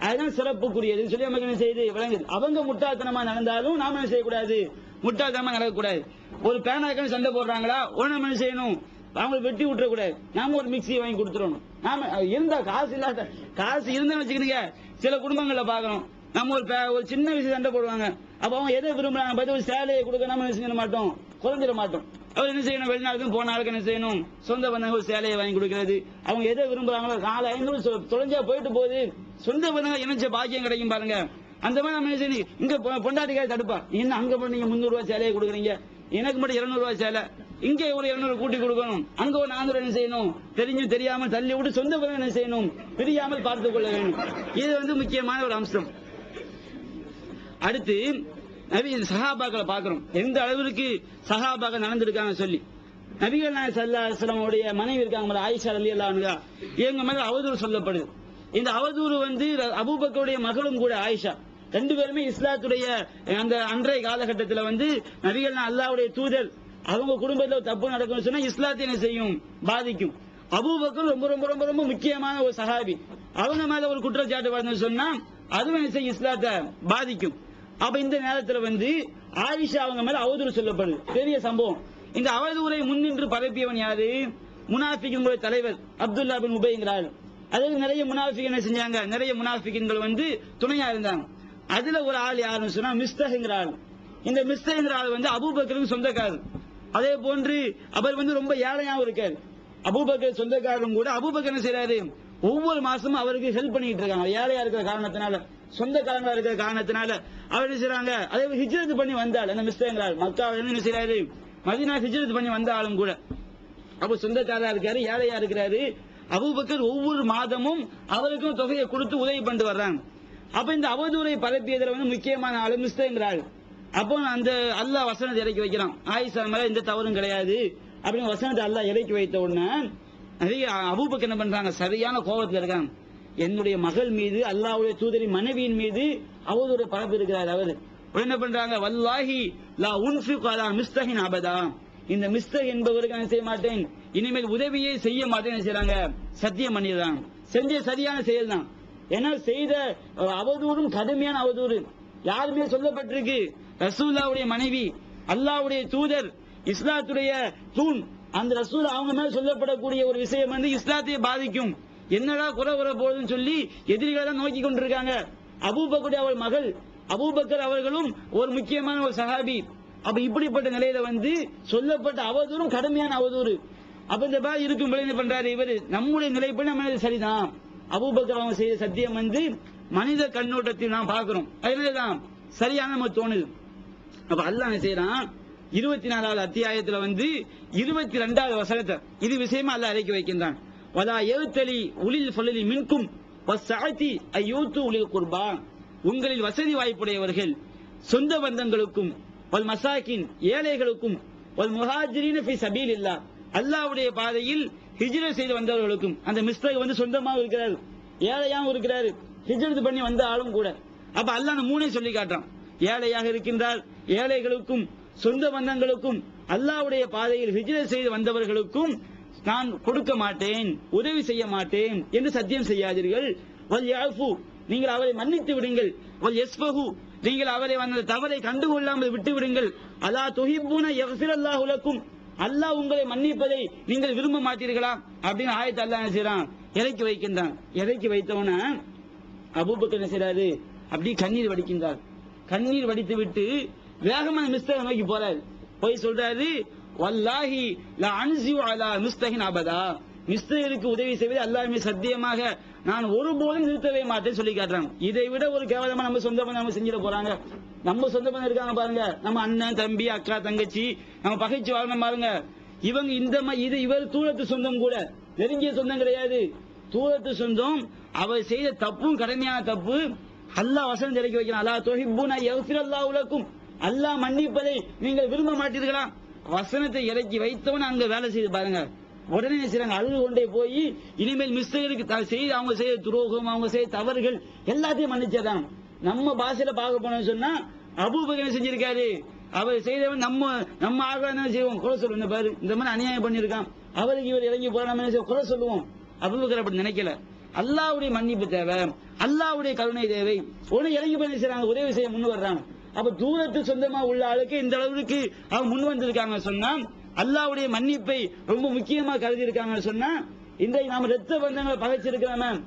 அதுதான் சிறப்புக்குரியது சொல்லி நமக்கு என்ன செய்யுது விளங்குது. அவங்க முட்டாள்தனமா நடந்தாலும் நாம என்ன செய்யக்கூடாது, முட்டாள்தனமா நடக்கக்கூடாது. ஒரு பேனாக்கள் சண்டை போடுறாங்களா, உடனே நம்ம என்ன செய்யணும், அவங்களை வெட்டி விட்டுறக்கூடாது, நாம ஒரு மிக்சி வாங்கி கொடுத்துடணும். நாம இருந்தா காசு இல்லாத, காசு இருந்தா வச்சுக்கிறீங்க, சில குடும்பங்கள்ல பாக்கணும், நம்ம ஒரு சின்ன விஷயம் சண்டை போடுவாங்க, அப்ப அவங்க எதை விரும்புறாங்க பார்த்து ஒரு சேலையை கொடுக்க நம்ம என்ன செய்ய மாட்டோம், குறைஞ்சிட மாட்டோம். அவர் என்ன செய்யணும், வெளிநாட்டுக்கும் போன ஆளுக்கு என்ன செய்யணும், சொந்த பந்தங்க ஒரு சேலையை வாங்கி கொடுக்கிறது. அவங்க எதை விரும்புறாங்களோ 400-500 தொலைஞ்சா போயிட்டு போகுது, சொந்த பந்தங்க இணைச்ச பாக்கியம் கிடைக்கும் பாருங்க. அந்த மாதிரி நம்ம என்ன செய்யணும், இங்க பொண்டாட்டிக்காக தடுப்பா, என்ன அங்க போய் நீங்க 300 ரூபாய் சேலையை கொடுக்குறீங்க, எனக்கு மட்டும் 200 ரூபாய் சேலை, இங்கே ஒரு 200 கூட்டி கொடுக்கணும், அங்க ஒரு 400 என்ன செய்யணும், தெரிஞ்சும் தெரியாமல் தள்ளி விட்டு சொந்த பந்தம் என்ன செய்யணும், பிரியாமல் பார்த்துக் கொள்ள வேண்டும். இது வந்து முக்கியமான ஒரு அம்சம். அடுத்து நபி சஹாபாக்களை பார்க்கிறோம், எந்த அளவிற்கு சஹாபாக்கள் நடந்திருக்காங்க சொல்லி. நபிகள் நாயகம் ஸல்லல்லாஹு அலைஹி வஸல்லம் உடைய மனைவி இருக்காங்க ஆயிஷா ரலியல்லாஹு அன்ஹா, இவங்க மேல அவதூறு சொல்லப்படுது. இந்த அவதூறு வந்து அபூபக்கருடைய மகளும் கூட ஆயிஷா, 2 பேருமே இஸ்லாத்துடைய அந்த அன்றைய காலகட்டத்தில் வந்து நபிகள் அல்லாஹ்வுடைய தூதர், அவங்க குடும்பத்தில் தப்பு நடக்கும்னு சொன்னா இஸ்லாத்தை என்ன செய்யும், பாதிக்கும். அபூபக்கர் ரொம்ப ரொம்ப ரொம்ப ரொம்ப முக்கியமான ஒரு சஹாபி, அவங்க மேல ஒரு குற்றச்சாட்டு வருதுன்னு சொன்னா அதுவும் என்ன செய்யும், இஸ்லாத்தை பாதிக்கும். அப்ப இந்த நேரத்தில் வந்து ஆயிஷா அவங்க மேல அவதூறு சொல்லப்படுது, பெரிய சம்பவம். இந்த அவதூறை முன்னின்று பரப்பியவன் யாரு, முனாஃபிக்குடைய தலைவர் அப்துல்லா பின் உபைங்கிறார். அதுக்கு நிறைய முனாஃபிக் என்ன செஞ்சாங்க, நிறைய முனாஃபிக்குகள் வந்து துணையா இருந்தாங்க. அதுல ஒரு ஆள் யாருன்னு சொன்னா மிஸ்தஹ்ங்கிற ஆள். இந்த மிஸ்தஹ்ங்கிற ஆள் வந்து அபூபக்கருக்கு சொந்தக்காரர். அதே போன்று அவர் வந்து ரொம்ப ஏழையாவும் இருக்காரு. அபூபக்கர் சொந்தக்காரரும் கூட. அபூபக்கர் என்ன செய்யறாரு, ஒவ்வொரு மாசமும் அவருக்கு ஹெல்ப் பண்ணிட்டு இருக்காங்க, ஏழையா இருக்கிற காரணத்தினால, சொந்தக்காரங்களா இருக்கிற காரணத்தினால அவர் என்ன செய்யறாங்க, அதே ஹிஜ்ரத் பண்ணி வந்தாள் அந்த மிஸ்தேங்கிறாள், மக்காவில இருந்து என்ன செய்யறாரு, மதீனா ஹிஜ்ரத் பண்ணி வந்த ஆளும் கூட. அப்ப சொந்தக்காரா இருக்காரு, ஏழையா இருக்கிறாரு. அபூபக்கர் ஒவ்வொரு மாதமும் அவருக்கும் தொகையை கொடுத்து உதவி பண்ணிட்டு வர்றாங்க. அப்ப இந்த அவதூறை பரப்பியதுல வந்து முக்கியமான ஆளு மிஸ்தேங்கிறாள். அப்போ அந்த அல்லாஹ் வசனத்தை இறக்கி வைக்கிறான், ஆயிஷா மேல எந்த தவறும் கிடையாது அப்படின்னு வசனத்தை அல்லாஹ் இறக்கி வைத்த உடனே அபூபக்கர் என்ன பண்றாங்க, சரியான கோபத்தில் இருக்காங்க. என்னுடைய மகள் மீது அல்லாஹ்வுடைய தூதரின் மனைவியின் மீது அவதூறு பரப்பு இருக்கிறார். அவர் என்ன பண்றாங்க, வல்லாஹி லா உன்ஃபிகு அலா மிஸ்தஹின் அபதா, இந்த மிஸ்தஹ் என்பவருக்கு நான் செய்ய மாட்டேன், இனிமேல் உதவியே செய்ய மாட்டேன்னு செய்றாங்க, சத்தியம் பண்ணிடுறாங்க. செஞ்ச சரியான செயல் தான். ஏன்னா செய்த அவதூறும் கடுமையான அவதூறு. யாருமே சொல்லப்பட்டிருக்கு, ரசூலுல்லாஹ்வுடைய மனைவி, அல்லாஹ்வுடைய தூதர், இஸ்லாத்துடைய தூண், அந்த ரசூல் அவங்க மேல சொல்லப்படக்கூடிய ஒரு விஷயம் வந்து இஸ்லாத்தை பாதிக்கும், என்னடா குறை வர போகுதுன்னு சொல்லி எதிரிகளை தான் நோக்கி கொண்டிருக்காங்க. அபூபக்கருடைய அவள் மகள், அபூபக்கர் அவர்களும் ஒரு முக்கியமான ஒரு சஹாபி. அப்ப இப்படிப்பட்ட நிலையில வந்து சொல்லப்பட்ட அவதூறும் கடுமையான அவதூறு. அப்ப இந்த மாதிரி இருக்கும் என்ன பண்றாரு இவர், நம்முடைய நிலைப்படி நம்ம சரிதான், அபூபக்கர் அவங்க செய்த சத்தியம் வந்து மனித கண்ணோட்டத்தில் நாம் பார்க்கிறோம், அதனாலதான் சரியான நம்ம தோணுது. அப்ப அல்லாஹ் என்ன செய்யறான், 24வது அத்தியாயத்துல வந்து 22வது வசனத்தை இது விஷயமா அல்லாஹ் இறக்கி வைக்கின்றான். வலா யௌதலி உலில் ஃபலலி மின்கும் வஸ்ஸஅதி அய்யூது உலில் குர்பா, உங்களில் வசதி வாய்ப்புடையவர்கள் சொந்த பந்தங்களுக்கும் வல் மசாக்கின் ஏழைகளுக்கும் வல் முஹாஜிரீன ஃபீ சபீலில்லாஹ், அல்லாஹ்வுடைய பாதையில் ஹிஜ்ரத் செய்து வந்தவர்களுக்கும். அந்த மிஸ்தக் வந்து சொந்தமாக இருக்கிறார், ஏழையாகவும் இருக்கிறார், ஹிஜ்ரத் பண்ணி வந்த ஆளும் கூட. அப்ப அல்லாஹ் அந்த மூணே சொல்லி காட்டுறான், ஏழையாக இருக்கின்றார், ஏழைகளுக்கும் சொந்த பந்தங்களுக்கும் அல்லாஹ்வுடைய பாதையில் ஹிஜ்ரத் செய்து வந்தவர்களுக்கும் நான் கொடுக்க மாட்டேன், உதவி செய்ய மாட்டேன் என்று சத்தியம் செய்யாதீர்கள். வல் யாஃபு, நீங்கள் அவரை மன்னித்து விடுங்கள். வல் யஸ்ஃபஹு, நீங்கள் அவரை அந்த தவறை கண்டுகொள்ளாமல் விட்டு விடுங்கள். அலா துஹிப்புன யக்ஃபிரல்லாஹு லக்கும், அல்லாஹ் உங்களை மன்னிப்பதை நீங்கள் விரும்ப மாட்டீர்களா அப்படின்னு ஆயத்தை அல்லாஹ் என்ன செய்றான், இறக்கி வைக்கின்றான். இறக்கி வைத்தவன அபூபக்கர் என்ன செய்றாரு, அப்படி கண்ணீர் வடிக்கின்றார். கண்ணீர் வடித்து விட்டு வேகமா மிஸ்தக நோக்கி போறாரு. போய் சொல்றாரு, வல்லாஹி லா அன்ஸிஉ அலா மிஸ்தஹின் அபதா, மிஸ்தருக்கு உதவி செய்வது அல்லாஹ்வே சத்தியமாக நான் ஒருபோதும் நிறுத்தவே மாட்டேன்னு சொல்லி காட்டுறாங்க. இதை விட ஒரு கேவலமா நம்ம சொந்த பந்தம் நம்ம செஞ்சிட போறாங்க. நம்ம சொந்த பந்தம் இருக்காங்க பாருங்க, நம்ம அண்ணன் தம்பி அக்கா தங்கச்சி நம்ம பகைச்சு வாழணும் பாருங்க. இவங்க இந்த இது இவர் தூரத்து சொந்தம் கூட, நெருங்கிய சொந்தம் கிடையாது, தூரத்து சொந்தம். அவர் செய்த தப்பும் கடுமையான தப்பு. அல்லாஹ் வசனம் இறக்கி வைக்கிறான், அலா துஹிப்புன யக்ஃபிரல்லாஹு லக்கும், அல்லாஹ் மன்னிப்பதை நீங்கள் விரும்ப மாட்டீர்களா. வசனத்தை இறக்கி வைத்தவன் அங்க வேலை செய்து பாருங்க. உடனே செய்றாங்க, அழுது கொண்டே போய் இனிமேல் மிஸ்டேக்கு செய்து அவங்க செய்த துரோகம், அவங்க செய்த தவறுகள் எல்லாத்தையும் மன்னிச்சதான். நம்ம பாஷையில பார்க்க போனோம்னு சொன்னா அபூபக்கர் செஞ்சிருக்காரு, அவர் செய்தவன் நம்ம ஆக செய்வோம், குறை சொல்லுவோம். பாரு இந்த மாதிரி அநியாயம் பண்ணிருக்கான், அவருக்கு இவர் இறங்கி போற நம்ம குறை சொல்லுவோம். அபூபக்கர் அப்படி நினைக்கல. அல்லாஹ்வுடைய மன்னிப்பு தேவை, அல்லாஹ்வுடைய கருணை தேவை. உடனே இறங்கி பண்ணி செய்றாங்க, உதவி செய்ய முன் வர்றாங்க. அப்ப தூரத்து சொந்தமா உள்ள ஆளுக்கு இந்த அளவுக்கு அவங்க முன் வந்திருக்காங்க சொன்னா, அல்லாஹ்வுடைய மன்னிப்பை ரொம்ப முக்கியமா கருதி இருக்காங்கன்னு சொன்னா, இன்றைக்கு நாம ரத்த பந்தங்களை பகைச்சிருக்கிறோம்,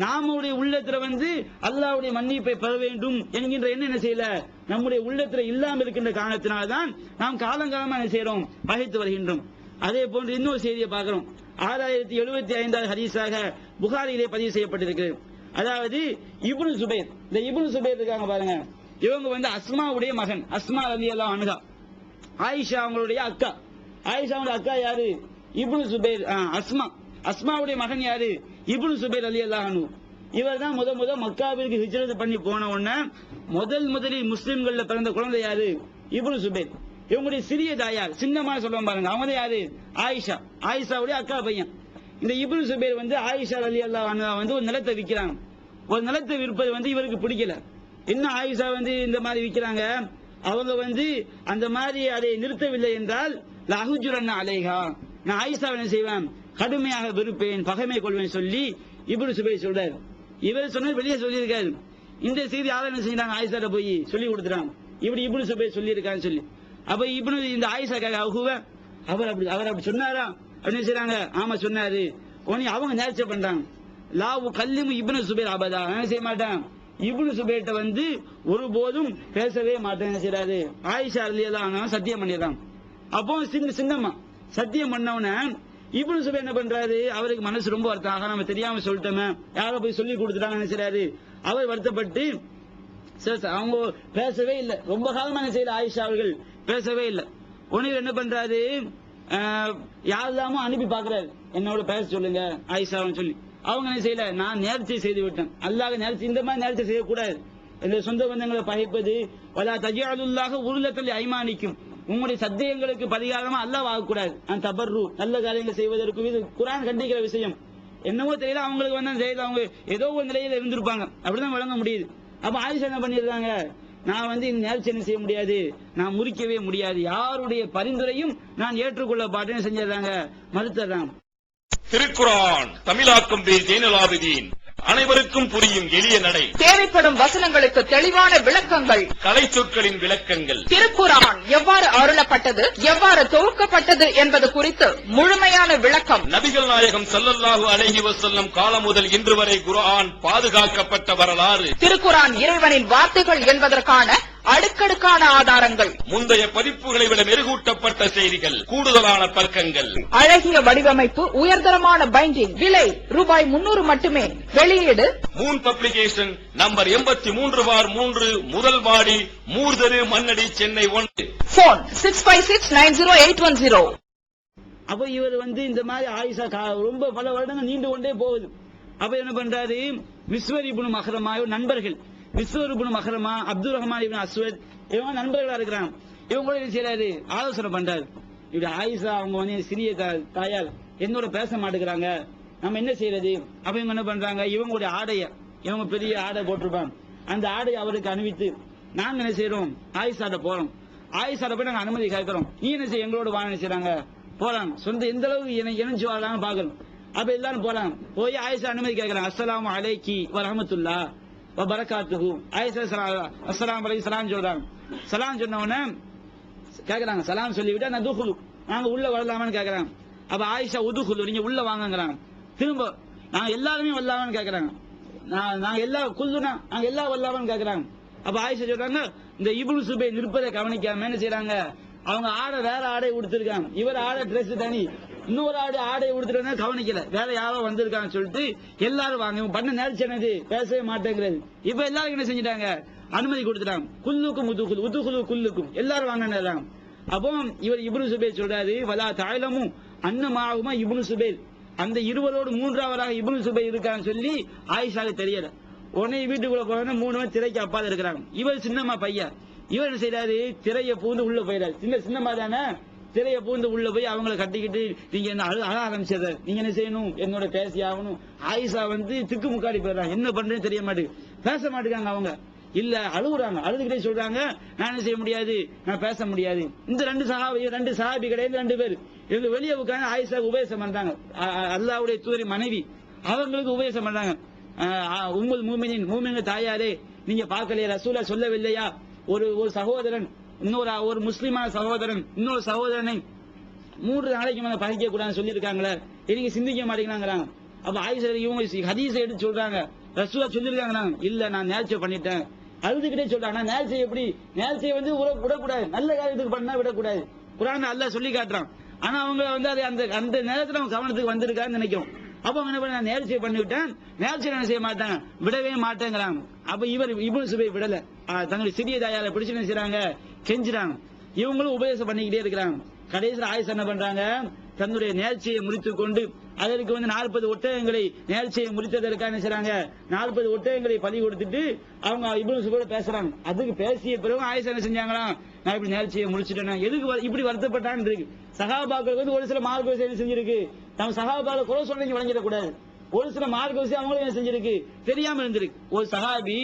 நாமுடைய உள்ளத்துல வந்து அல்லாஹ்வுடைய மன்னிப்பை பெற வேண்டும் என்கின்ற எண்ணம் என்ன செய்யல, நம்முடைய உள்ளத்துல இல்லாமல் இருக்கின்ற காரணத்தினால்தான் நாம் காலங்காலமா என்ன செய்யறோம், பகைத்து வருகின்றோம். அதே போன்று இன்னொரு செய்தியை பார்க்கிறோம். 6075வது ஹதீஸாக புகாரியிலே பதிவு செய்யப்பட்டிருக்கிறது. அதாவது இப்னு சுபைர், இந்த இப்னு சுபைர் இருக்காங்க பாருங்க, இவங்க வந்து அஸ்மாவுடைய மகன், அஸ்மா ரலியல்லாஹு அன்ஹா, ஆயிஷா அவங்களுடைய அக்கா. ஆயிஷாவுடைய அக்கா யாரு, இப்னு சுபைர். அஸ்மாவுடைய மகன் யாரு, இப்னு சுபைர் ரலியல்லாஹு அன்ஹு. இவர் தான் முத மக்காவிற்கு ஹிஜ்ரத் பண்ணி போன உடனே முதலில் முஸ்லிம்கள்ல பிறந்த குழந்தை யாரு, இப்னு சுபைர். இவங்களுடைய சிறிய தாயார், சின்னமா சொல்லுவாங்க பாருங்க, அவங்க யாரு, ஆயிஷா, ஆயிஷாவுடைய அக்கா பையன். இந்த இப்னு சுபைர் வந்து ஆயிஷா ரலியல்லாஹு அன்ஹா வந்து ஒரு நிலத்தை விற்கிறாங்க. ஒரு நிலத்தை விற்பது வந்து இவருக்கு பிடிக்கல. என்ன ஆயிஷா வந்து இந்த மாதிரி விற்கிறாங்க, அவங்க வந்து அந்த மாதிரி அதை நிறுத்தவில்லை என்றால் லஹுஜுரன் அலைஹா, நான் ஆயிஷாவை என்ன செய்வேன், கடுமையாக வெறுப்பேன், பகைமை கொள்வேன் சொல்லி இப்னு சுபைர் சொல்றாரு. இவர் சொன்னது வெளியே சொல்லியிருக்காரு. இந்த செய்தி யாரும் என்ன செய்யறாங்க, ஆயிஷாட்ட போய் சொல்லி கொடுத்துறாங்க, இப்படி இப்னு சுபைர் சொல்லி இருக்கான்னு சொல்லி. அப்ப இப்னு இந்த ஆயிஷா அவர் அப்படி சொன்னாரா அப்படின்னு செய்றாங்க. ஆமா சொன்னாரு. உடனே அவங்க நேர்ச்சை பண்றாங்க, லாவு கல்லிமு இப்னு சுபைர் அபதா, என்ன செய்ய மாட்டான், இப்னு சுபைர்ட்ட வந்து ஒருபோதும் பேசவே மாட்டேன் செய்றாரு. ஆயிஷா ரலியல்லாஹு அன்ஹா சத்தியம் பண்ணிடுறாங்க. அப்போ சின்னம்மா சத்தியம் பண்ணவன இப்னு சுபைர் என்ன பண்றாரு, அவருக்கு மனசு ரொம்ப வருத்தம், நம்ம தெரியாம சொல்லிட்டோமே, யாரோ போய் சொல்லி கொடுத்துட்டாங்க நினைச்சாரு. அவர் வருத்தப்பட்டு அவங்க பேசவே இல்லை. ரொம்ப காலமா என்ன செய்யல, ஆயிஷா அவர்கள் பேசவே இல்லை. உடனே என்ன பண்றாரு, யாரெல்லாமோ அனுப்பி பாக்குறாரு, என்னோட பேச சொல்லுங்க ஆயிஷான்னு சொல்லி. அவங்க என்ன செய்யல, நான் நேர்ச்சை செய்து விட்டேன், அல்லாஹ் நேர்ச்சை இந்த மாதிரி நேர்ச்சை செய்யக்கூடாது, இந்த சொந்த பந்தங்களை பகைப்பது, வலா தஜஅலுல்லாஹ உர்லத்தல் ஐமானிக்கும், உங்களுடைய சத்தியங்களுக்கு பரிகாரமா அல்லாஹ் ஆகக்கூடாது. அந்த தபர்ரு நல்ல காரியங்கள் செய்வதற்கு இது குர்ஆன் கண்டிக்கிற விஷயம். என்னவோ தெரியல, அவங்களுக்கு வந்து அவங்க ஏதோ ஒரு நிலையில இருந்திருப்பாங்க, அப்படிதான் வழங்க முடியுது. அப்ப ஆயிஷா என்ன பண்ணிருக்காங்க, நான் வந்து இந்த நேர்ச்சி என்ன செய்ய முடியாது, நான் முறிக்கவே முடியாது, யாருடைய பரிந்துரையும் நான் ஏற்றுக்கொள்ள பாட்டேன்னு செஞ்சிடறாங்க, மறுத்துறாங்க. திருக்குர்ஆன் தமிழாக்கம் பி ஜெய்னுலாபிதீன், அனைவருக்கும் புரியும் எளிய நடை, தேவைப்படும் வசனங்களுக்கு தெளிவான விளக்கங்கள், கலை சொற்களின் விளக்கங்கள், திருக்குர்ஆன் எவ்வாறு அருளப்பட்டது, எவ்வாறு தொகுக்கப்பட்டது என்பது குறித்து முழுமையான விளக்கம். நபிகள் நாயகம் ஸல்லல்லாஹு அலைஹி வஸல்லம் காலம் முதல் இன்று வரை குர்ஆன் பாதுகாக்கப்பட்ட வரலாறு, திருக்குர்ஆன் இறைவனின் வார்த்தைகள் என்பதற்கான அடுக்கடுக்கான ஆதாரங்கள், முந்தைய பதிப்புகளை விட மெருகூட்டப்பட்ட செய்திகள், கூடுதலான பக்கங்கள், அழகிய வடிவமைப்பு, உயர்தரமான பைண்டிங், விலை ரூபாய் 300 மட்டுமே. வெளியீடு மூன் பப்ளிகேஷன், நம்பர் 83/3, முதல் மாடி, மூர்தரு, மண்ணடி, சென்னை 1. போன் 65690810. அப்ப இவர் வந்து இந்த மாதிரி ஆயிஷா ரொம்ப பல வருடங்கள் நீண்டு கொண்டே போகுது. அப்ப என்ன பண்றாரு, மிஸ்வர் இப்னு மஹ்ரமா நண்பர்கள், மிஸ்வர் இப்னு மஹ்ரமா, அப்துல் ரஹ்மான் இப்னு அஸ்வத், இவங்க நண்பர்களா இருக்கிறாங்க. இவங்க கூட என்ன செய்யறாரு, ஆலோசனை பண்றாரு. இப்படி ஆயிஷா அவங்க வந்து சிறிய தாயார் என்னோட பேச மாட்டேங்கிறாங்க, நம்ம என்ன செய்யறது. அப்ப இவங்க என்ன பண்றாங்க, இவங்களுடைய ஆடைய, இவங்க பெரிய ஆடை போட்டிருப்பாங்க, அந்த ஆடை அவருக்கு அணிவித்து நாங்க என்ன செய்யறோம், ஆயிஷாட்ட போறோம். ஆயிஷாட்ட போய் நாங்க அனுமதி கேட்கிறோம், நீ என்ன செய்ய எங்களோட வாங்க செய்யறாங்க, போறாங்க. சொந்த எந்த அளவுக்கு இணைஞ்சு வாழலாங்க பாக்கணும். அப்ப எல்லாரும் போறாங்க, போய் ஆயிஷா அனுமதி கேட்கிறாங்க. அஸ்ஸலாமு அலைக்கி வ ரஹ்மத்துல்லாஹ் வ பரகாத்துஹு. ஆயிஷா அஸ்ஸலாமு அலைஹி சலாம் சொல்றாங்க. சலாம் சொன்ன உடனே கேக்குறாங்க, சலாம் சொல்லிவிட்டா நான் துகுலு, நாங்க உள்ள வரலாமான்னு கேக்குறாங்க. அப்ப ஆயிஷா உதுகுலு, நீங்க உள்ள வாங்கங்கறாங்க. திரும்ப நாங்க எல்லாருமே வரலாமான்னு கேக்குறாங்க. நாங்க எல்லா குல்லுனா நாங்க எல்லா வரலாமான்னு கேக்குறாங்க. அப்ப ஆயிஷா சொல்றாங்க, இந்த இப்னு சுபைர் நிற்பதை கவனிக்காம என்ன செய்யறாங்க, அவங்க ஆடை வேற ஆடை உடுத்திருக்காங்க, இவர் ஆடை டிரெஸ் தனி, இன்னொரு ஆடை உடுத்துட்டு கவனிக்கல, வேற யாரோ வந்திருக்காங்கன்னு சொல்லிட்டு எல்லாரும் வாங்க, இவங்க பண்ண நேர்ச்சி என்னது, பேசவே மாட்டேங்கிறது. இப்ப எல்லாரும் என்ன செஞ்சிட்டாங்க, அனுமதி கொடுத்துட்டாங்க. குல்லுக்கும் உதுகுல், உதுகுலு குல்லுக்கும், எல்லாரும் வாங்க. அப்போ இவர் இப்னு சுபைர் சொல்றாரு, வலா தஅலமு அன்னமாஹுமா இப்னு சுபைர், அந்த இருவரோடு மூன்றாவதாக இப்னு சுபைர் இருக்கான்னு சொல்லி ஆயிஷாவுக்கு தெரியல. உடனே வீட்டுக்குள்ள போன 3 பேர் திரைக்கு அப்பால இருக்கிறாங்க. இவர் சின்னம்மா பையன், இவர் என்ன செய்யறாரு, திரைய பூந்து உள்ள போயிடாரு. சின்னம்மா தானே, திரைய பூந்து உள்ள போய் அவங்களை கட்டிக்கிட்டு நீங்க என்ன அழ ஆரம்பிச்சத, நீங்க என்ன செய்யணும், என்னோட பேசி ஆகணும். ஆயிஷா வந்து திக்கு முக்காடி போயிடறாங்க, என்ன பண்றேன்னு தெரிய மாட்டேங்குது, பேச மாட்டேங்காங்க. அவங்க இல்ல அழுகுறாங்க, அழுதுகிட்டே சொல்றாங்க, நான் என்ன செய்ய முடியாது, நான் பேச முடியாது. இந்த ரெண்டு சஹாபி கிடையாது, 2 பேர் இவங்க வெளியே உட்கார்ந்து ஆயிஷா உபதேசம் பண்றாங்க. அல்லாஹ்வுடைய தூதர் மனைவி, அவங்களுக்கு உபதேசம் பண்றாங்க. உம்முல் மூமினின், மூமின்கள் தாயாரே, நீங்க பார்க்கலையா, ரசூலா சொல்லவில்லையா, ஒரு சகோதரன் ஒரு முஸ்லிமான சகோதரன் இன்னொரு சகோதரனை 3 நாளைக்கு மேல பகைக்க கூடாதுன்னு சொல்லி இருக்காங்களே, நீங்க சிந்திக்க மாட்டேங்கிறாங்க. அப்ப ஆயிஷா இவங்க ஹதீஸை எடுத்து சொல்றாங்க, ரசூலா சொல்லிருக்காங்க, இல்ல நான் நேர்ச்சை பண்ணிட்டேன். அழுதுகிட்டே சொல்றாங்க, நான் நேர்ச்சை எப்படி, நேர்ச்சையை வந்து விடக்கூடாது, நல்ல காரியத்துக்கு பண்ணா விடக்கூடாது, குர்ஆன்ல அல்லாஹ் சொல்லி காட்டுறான். ஆனா அவங்க வந்து அது அந்த நேரத்துல அவங்க கவனத்துக்கு வந்திருக்கான்னு நினைக்கும். அப்ப அவங்க என்ன பண்ண, நான் நேர்ச்சை பண்ணிவிட்டேன், நேர்ச்சை என்ன செய்ய மாட்டாங்க, விடவே மாட்டேங்கிறாங்க. அப்ப இவர் இப்னு சுபைர் விடல, தங்களுடைய சிறிய தாயாரை பிடிச்சு என்ன செய்றாங்க, கெஞ்சுறாங்க. இவங்களும் உபதேசம் பண்ணிக்கிட்டே இருக்கிறாங்க. கடைசியில் ஆயிஷா என்ன பண்றாங்க, தன்னுடைய நேர்ச்சியை முடித்துக் கொண்டு அதற்கு வந்து 40 ஒட்டகங்களை நேர்ச்சியை முடித்ததற்காக என்ன செய்றாங்க, 40 ஒட்டகங்களை பலி கொடுத்துட்டு அவங்க இப்னு சுபைர் பேசுறாங்க. அதுக்கு பேசிய பிறகு ஆயிஷா என்ன செஞ்சாங்களா, நான் இப்படி நேர்ச்சியை முடிச்சுட்டேன், எதுக்கு இப்படி வருத்தப்பட்டான்னு இருக்கு. சஹாபாக்கள் வந்து ஒரு சில மார்க்க விஷயம் செஞ்சிருக்கு, நம்ம சஹாபாக்களை குறை சொல்லி வழங்கிடக்கூடாது. ஒரு சில மார்க்க விஷயம் அவங்களும் என்ன செஞ்சிருக்கு, தெரியாம இருந்திருக்கு. ஒரு சஹாபி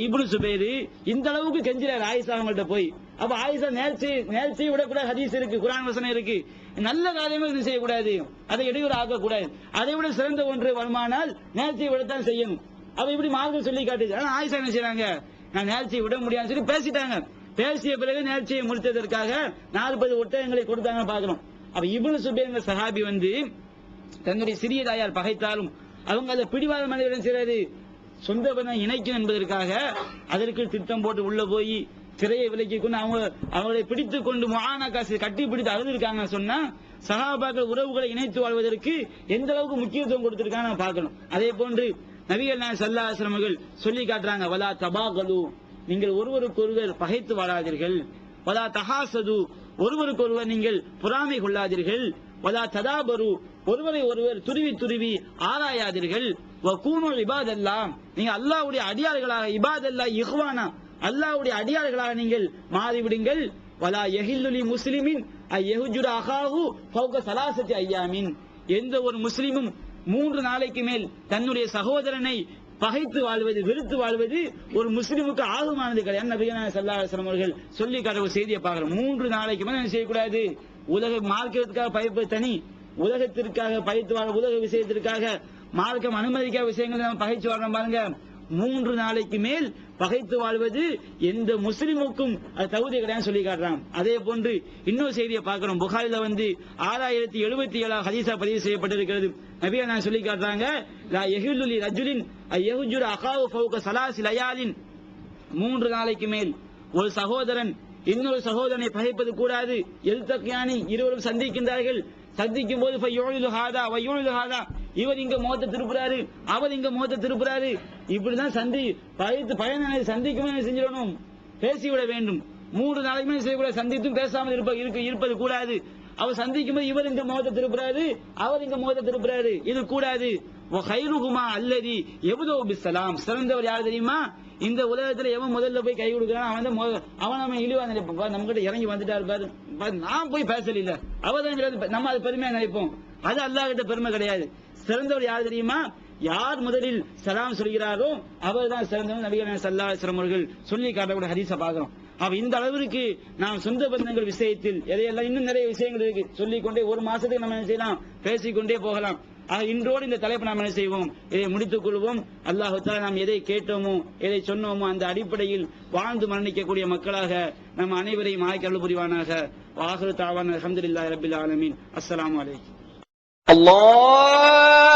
இப்னு சுபைர் இந்த அளவுக்கு கெஞ்சிறாரு ஆயிஷா அவங்கள்ட்ட போய். அப்ப ஆயிஷா நேர்ச்சியை விடக்கூடாது, ஹதீஸ் இருக்கு, குர்ஆன் வசனம் இருக்கு, நல்ல காரியங்கள் இது செய்யக்கூடாது, அதை இடையூறு ஆக்கக்கூடாது. அதை விட சிறந்த ஒன்று வருமானால் நேர்ச்சியை விடத்தான் செய்யணும். அப்ப இப்படி மார்க்கம் சொல்லி காட்டுது. ஆனா ஆயிஷா என்ன செய்றாங்க, நான் நேர்ச்சியை விட முடியாதுன்னு சொல்லி பேசிட்டாங்க. பேசிய பிறகு நேர்ச்சியை முடித்ததற்காக 40 ஒட்டகங்களை கொடுத்தாங்க பாக்குறோம். அப்ப இப்னு சுபைர் சஹாபி வந்து தன்னுடைய சிறிய தாயார் பகைத்தாலும் அவங்க அதை பிடிவாத மனிதன் செய்யறது, சொந்த பந்தம் இணைக்கும் என்பதற்காக அதற்கு திட்டம் போட்டு உள்ள போய் திரையை விலக்கி கொண்டு அவங்களை பிடித்துக் கொண்டு முஆனா காசு கட்டி பிடித்து அழுதுருக்காங்க சொன்னா, சஹாபாக்கள் உறவுகளை இணைத்து வாழ்வதற்கு எந்த அளவுக்கு முக்கியத்துவம் கொடுத்திருக்காங்க நம்ம பார்க்கணும். அதே போன்று நபிகள் நாயகம் ஸல்லல்லாஹு அலைஹி வஸல்லம் அவர்கள் சொல்லி காட்டுறாங்க, வலா தபாகலு, நீங்கள் ஒருவருக்கொருவர் பகைத்து வாழாதீர்கள், வலா தஹாசது, ஒருவருக்கொருவர் நீங்கள் பொறாமை கொள்ளாதீர்கள், வலா ததாபரு ஒருவரை ஒருவர் துருவி துருவி ஆராயாதீர்கள் வகூனு இபாதல்லாஹ் நீங்க அல்லாஹ்வுடைய அடியார்களாக இபாதல்லாஹ் இஹ்வானா அல்லாஹ்வுடைய அடியார்களாக நீங்கள் மாறிவிடுங்கள் வலா யஹில்லு முஸ்லிமின் அய்யஹுஜுர அகாஹு ஃபௌக ஸலாஸத்தி அய்யாமின் எந்த ஒரு முஸ்லிமும் 3 நாளைக்கு மேல் தன்னுடைய சகோதரனை பகைத்து வாழ்வது வெறுத்து வாழ்வது ஒரு முஸ்லிமுக்கு ஆகுமானது கிடையாது. நபிகள் ஸல்லல்லாஹு அலைஹி வஸல்லம் அவர்கள் சொல்லி காட்டுற ஒரு செய்தியை பார்க்கிறோம். 3 நாளைக்கு மேல் என்ன செய்யக்கூடாது? உலக மார்க்கத்துக்காக பயப்பது தனி, உலகத்திற்காக பகைத்து வாழ உலக விஷயத்திற்காக மார்க்கம் அனுமதிக்காத விஷயங்களை நம்ம பகைச்சு வாழ்றோம் பாருங்க. 3 நாளைக்கு மேல் பகைத்து வாழ்வது எந்த முஸ்லிமுக்கும் அது தகுதி கிடையாது சொல்லி காட்டுறான். அதே போன்று இன்னொரு செய்தியை பார்க்கிறோம். புகாரில 6077 ஹதீஸா பதிவு செய்யப்பட்டிருக்கிறது. நபிகள் நான் சொல்லி காட்டுறாங்க, லா யஹில்லு லி ரஜுலின் அய்யஹுஜுர அகாஹு ஃபௌக ஸலாஸி லயாலின் 3 நாளைக்கு மேல் ஒரு சகோதரன் இன்னொரு சகோதரனை பகைப்பது கூடாது. எல்தக்கியானி இருவரும் சந்திக்கின்றார்கள். சந்திக்கும் போது இவர் இங்க முகத்தை திருப்புறாரு, அவர் இங்க முகத்தை திருப்புறாரு. இப்படிதான் பகைத்து பயனாளி சந்திக்கும் செஞ்சிடணும், பேசிவிட வேண்டும். 3 நாளைக்குமே செய்யக்கூடாது, சந்தித்தும் பேசாமல் இருப்பது கூடாது. அவர் சந்திக்கும் போது இவர் இங்க முகத்தை திருப்புறாரு, அவர் இங்க முகத்தை திருப்புறாரு, இது கூடாது. அல்லதி எவ்வளோ பிஸ்ஸலாம் சிறந்தவர் யார் தெரியுமா? இந்த உலகத்துல எவன் முதல்ல போய் கை கொடுக்கிறான் அவன் நம்ம இழிவா நினைப்போம். நம்ம கிட்ட இறங்கி வந்துட்டாரு பாரு, நான் போய் பேசல, அவதான் நம்ம அது பெருமையா நினைப்போம். அது அல்லாஹ் கிட்ட பெருமை கிடையாது. சிறந்தவர் யார் தெரியுமா? யார் முதலில் சலாம் சொல்கிறாரோ அவர் தான் சிறந்தவர். நபிகள் ஸல்லல்லாஹு அலைஹி வஸல்லம் அவர்கள் சொல்லி காட்டக்கூடிய ஹதீஸை பார்க்கிறோம். அவ இந்த அளவிற்கு நாம் சொந்த பந்தங்கள் விஷயத்தில் எதையெல்லாம் இன்னும் நிறைய விஷயங்கள் இருக்கு, சொல்லிக்கொண்டே ஒரு மாசத்துக்கு நம்ம என்ன செய்யலாம், பேசிக்கொண்டே போகலாம். இன்றோடு இந்த தலைப்பு நாம் என்ன செய்வோம், இதை முடித்துக் கொள்வோம். அல்லாஹ் தஆலா நாம் எதை கேட்டோமோ எதை சொன்னோமோ அந்த அடிப்படையில் வாழ்ந்து மரணிக்கக்கூடிய மக்களாக நம் அனைவரையும் ஆக்கி அருள் புரிவானாக. வாஹிரு தஅவானா அல்ஹம்துலில்லாஹி ரப்பில் ஆலமீன். அஸ்ஸலாமு அலைக்கும். அல்லாஹ்